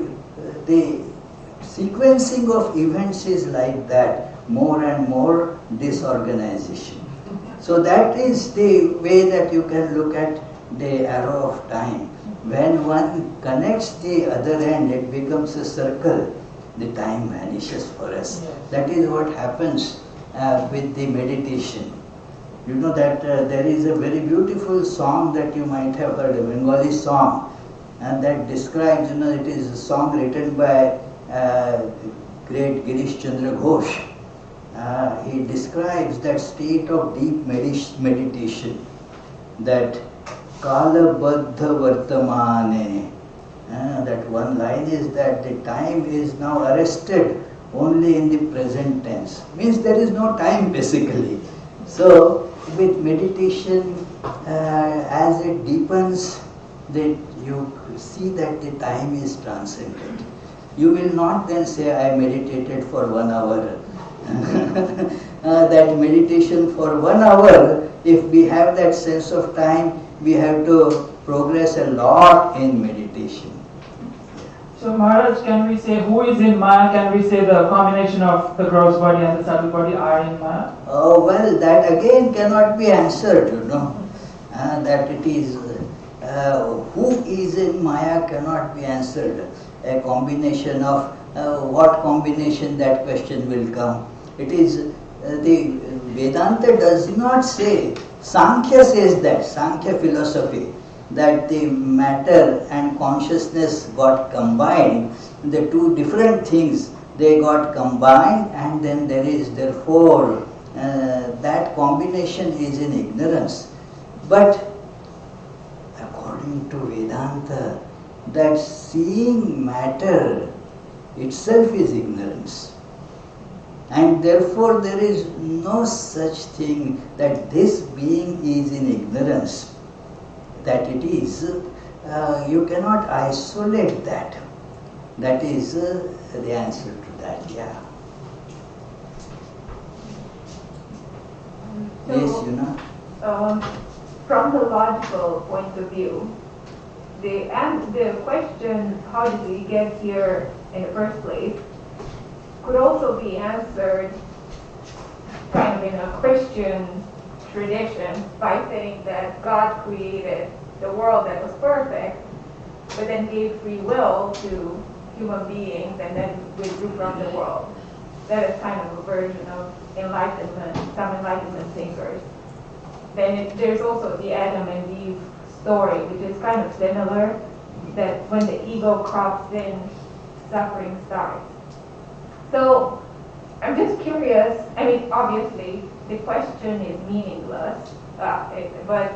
sequencing of events is like that, more and more disorganization. So that is the way that you can look at the arrow of time. When one connects the other end, it becomes a circle. The time vanishes for us. That is what happens with the meditation. You know that there is a very beautiful song that you might have heard, a Bengali song, and that describes, it is a song written by great Girish Chandra Ghosh. He describes that state of deep meditation, that Kala Baddha Vartamane. That one line is that the time is now arrested only in the present tense. Means there is no time basically. So with meditation, as it deepens, that you see that the time is transcendent. You will not then say, I meditated for 1 hour. That meditation for 1 hour, if we have that sense of time, we have to progress a lot in meditation. So Maharaj, can we say who is in Maya? Can we say the combination of the gross body and the subtle body are in Maya? Oh well, that again cannot be answered, that it is, who is in Maya cannot be answered. A combination of, what combination, that question will come. It is, the Vedanta does not say, Sankhya says that, Sankhya philosophy, that the matter and consciousness got combined, the two different things, they got combined, and then there is therefore that combination is in ignorance. But according to Vedanta, that seeing matter itself is ignorance. And therefore there is no such thing that this being is in ignorance. That it is, you cannot isolate that. That is the answer to that, yeah. So, yes, from the logical point of view, the question, how did we get here in the first place, could also be answered kind of in a Christian tradition by saying that God created the world that was perfect, but then gave free will to human beings and then withdrew from the world. That is kind of a version of enlightenment, some enlightenment thinkers. Then there's also the Adam and Eve story, which is kind of similar, that when the ego crops in, suffering starts. So I'm just curious, obviously the question is meaningless, but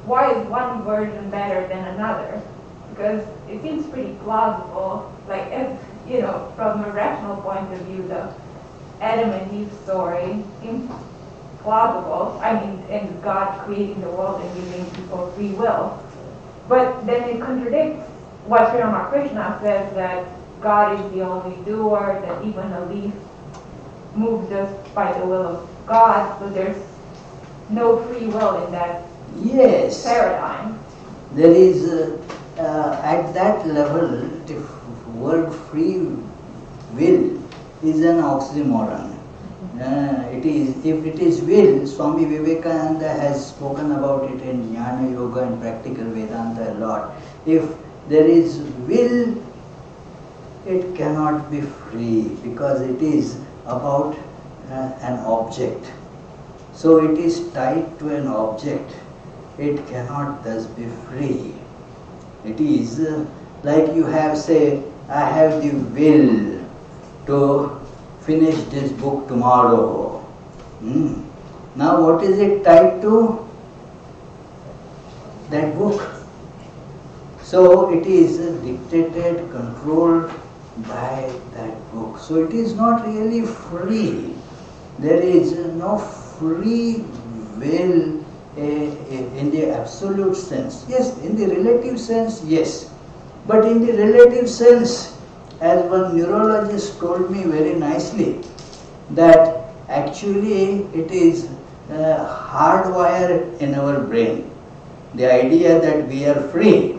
why is one version better than another? Because it seems pretty plausible, from a rational point of view, the Adam and Eve story seems plausible, and God creating the world and giving people free will. But then it contradicts what Sri Ramakrishna says, that God is the only doer, that even a leaf moves just by the will of God, so there's no free will in that paradigm. There is, at that level, the word free will is an oxymoron. If it is will, Swami Vivekananda has spoken about it in Jnana Yoga and Practical Vedanta a lot. If there is will, it cannot be free, because it is about an object. So it is tied to an object. It cannot thus be free. It is like you have, say, I have the will to finish this book tomorrow. Now what is it tied to? That book. So it is dictated, controlled by that book. So it is not really free. There is no free will in the absolute sense. Yes, in the relative sense, yes. But in the relative sense, as one neurologist told me very nicely, that actually it is hardwired in our brain. The idea that we are free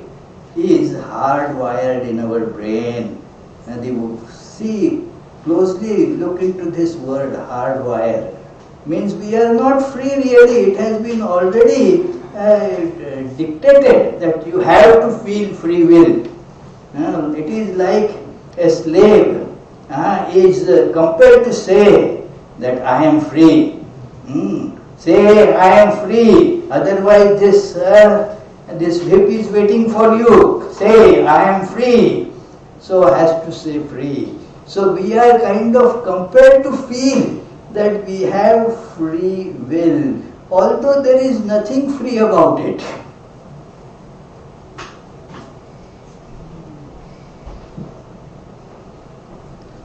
is hardwired in our brain. And see, closely look into this word hardwired. Means we are not free really. It has been already dictated that you have to feel free will. It is like a slave is compelled to say that I am free. Say I am free, otherwise this whip is waiting for you. Say I am free. So has to say free. So we are kind of compelled to feel that we have free will, although there is nothing free about it.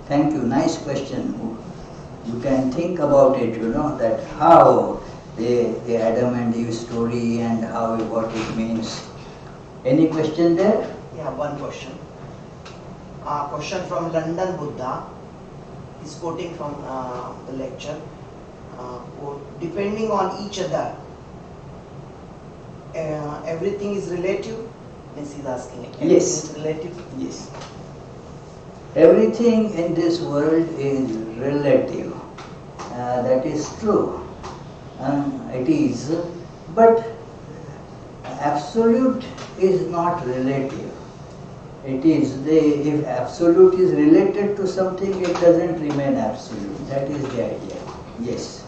Thank you, nice question. You can think about it, that how the Adam and Eve story and how what it means. Any question there? Yeah, one question. Question from London Buddha. He's quoting from the lecture. Depending on each other, everything is relative. Means he's asking. Everything Yes. is relative. Yes. Everything in this world is relative. That is true. It is. But absolute is not relative. It is if absolute is related to something, it doesn't remain absolute. That is the idea. Yes.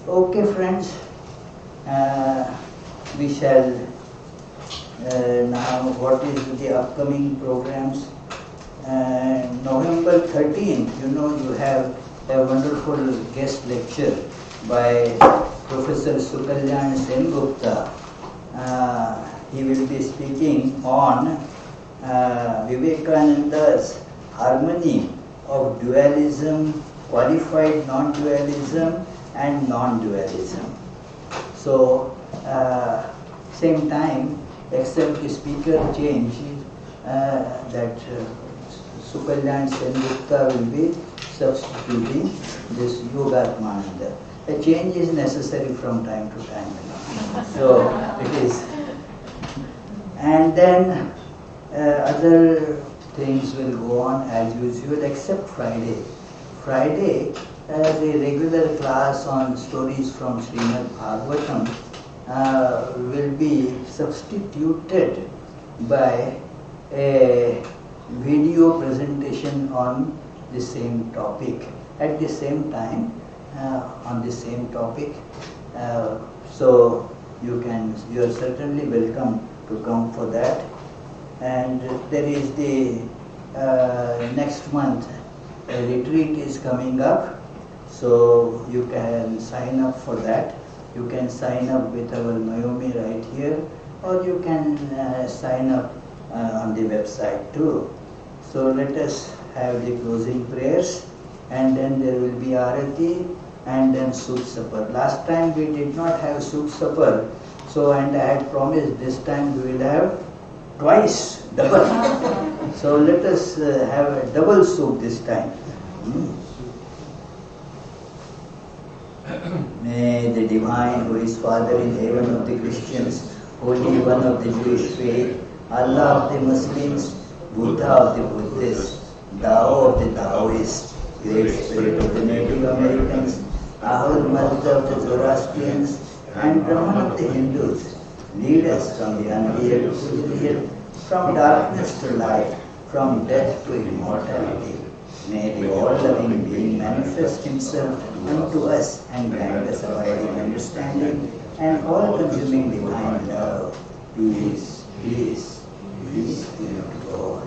Okay, friends. We shall now. What is the upcoming programs? November 13th, you have a wonderful guest lecture by Professor Sukalyan Sengupta. He will be speaking on Vivekananda's harmony of dualism, qualified non-dualism and non-dualism. So, same time, except the speaker change, that Sukalyan Sengupta will be substituting this Yogatmananda. A change is necessary from time to time. So it is. And then other things will go on as usual except Friday. Friday, the regular class on stories from Srimad Bhagavatam will be substituted by a video presentation on the same topic at the same time on the same topic. So you are certainly welcome to come for that. And there is the next month a retreat is coming up, so you can sign up for that. You can sign up with our Naomi right here, or you can sign up on the website too. So let us have the closing prayers, and then there will be Arati and then soup supper. Last time we did not have soup supper, and I had promised this time we will have twice, double. So let us have a double soup this time. May the Divine, who is Father in heaven of the Christians, Holy One of the Jewish faith, Allah of the Muslims, Buddha of the Buddhists, Tao of the Taoists, Great Spirit of the Native Americans, Ahura Mazda of the Zoroastrians, and Brahman of the Hindus, lead us from the unreal to the real, from darkness to light, from death to immortality. May the all-loving being manifest himself unto us and grant us abiding understanding and all-consuming divine love. Peace, peace, peace be unto all.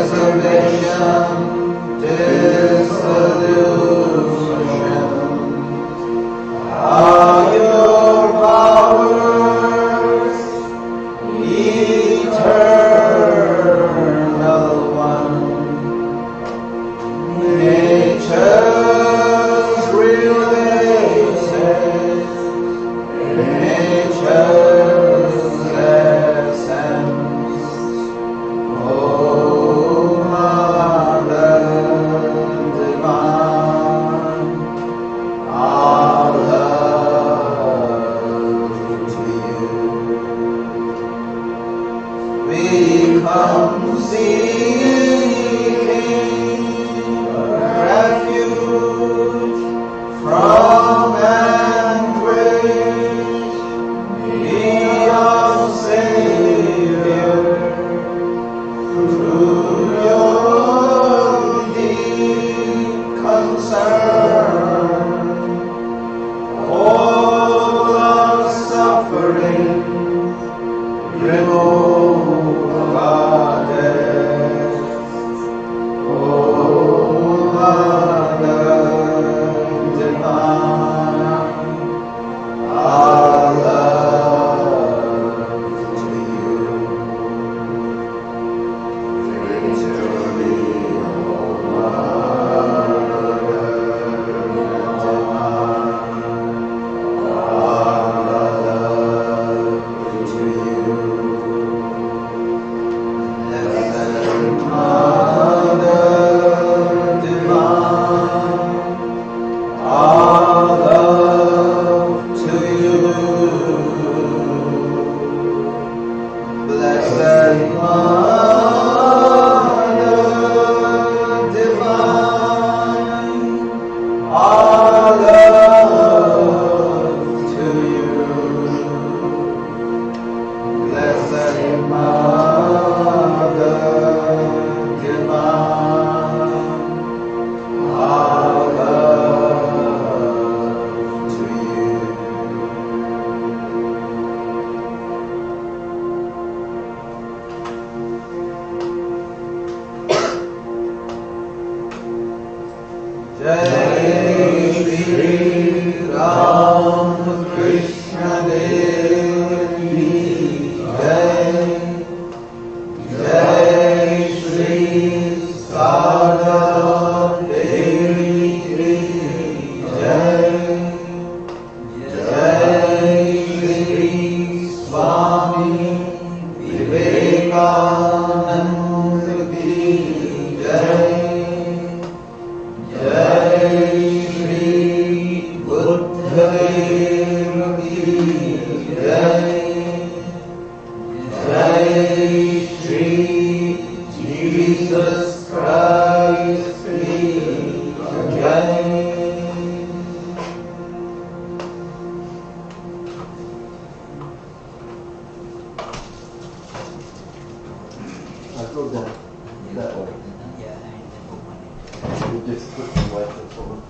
preservation, dissolution, are your powers, eternal one. Nature's related, nature's essence. O Mother Divine, our love to you. We come seeking refuge from anguish. Be our Savior through your deep concern. All our suffering, remove our death. Oh, Mother Divine, our love to you. Victory, oh, Mother Divine, our love to you. Blessed Mother Divine, our love to you. Blessed Mother Divine, our love to you. Blessed Mother Divine, our love to you. Jai Shri Ram Krishna Devi Jai. Jai Shri Sada Devi Jai. Jai Shri Swami Vivekananda Ki Jai. Jai Shri Buddha Ki Jai. Jai Shri Jesus Christ Ki Jai. I go down that way. You just put the microphone.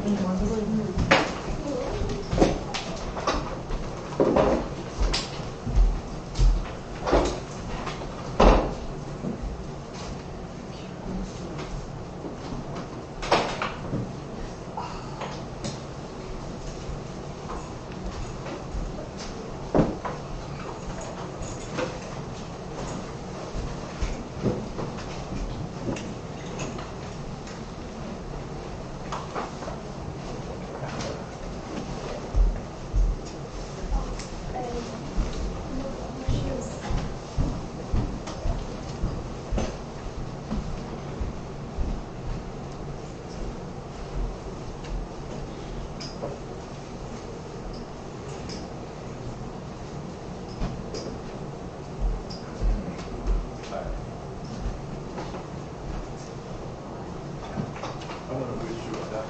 You want to go in?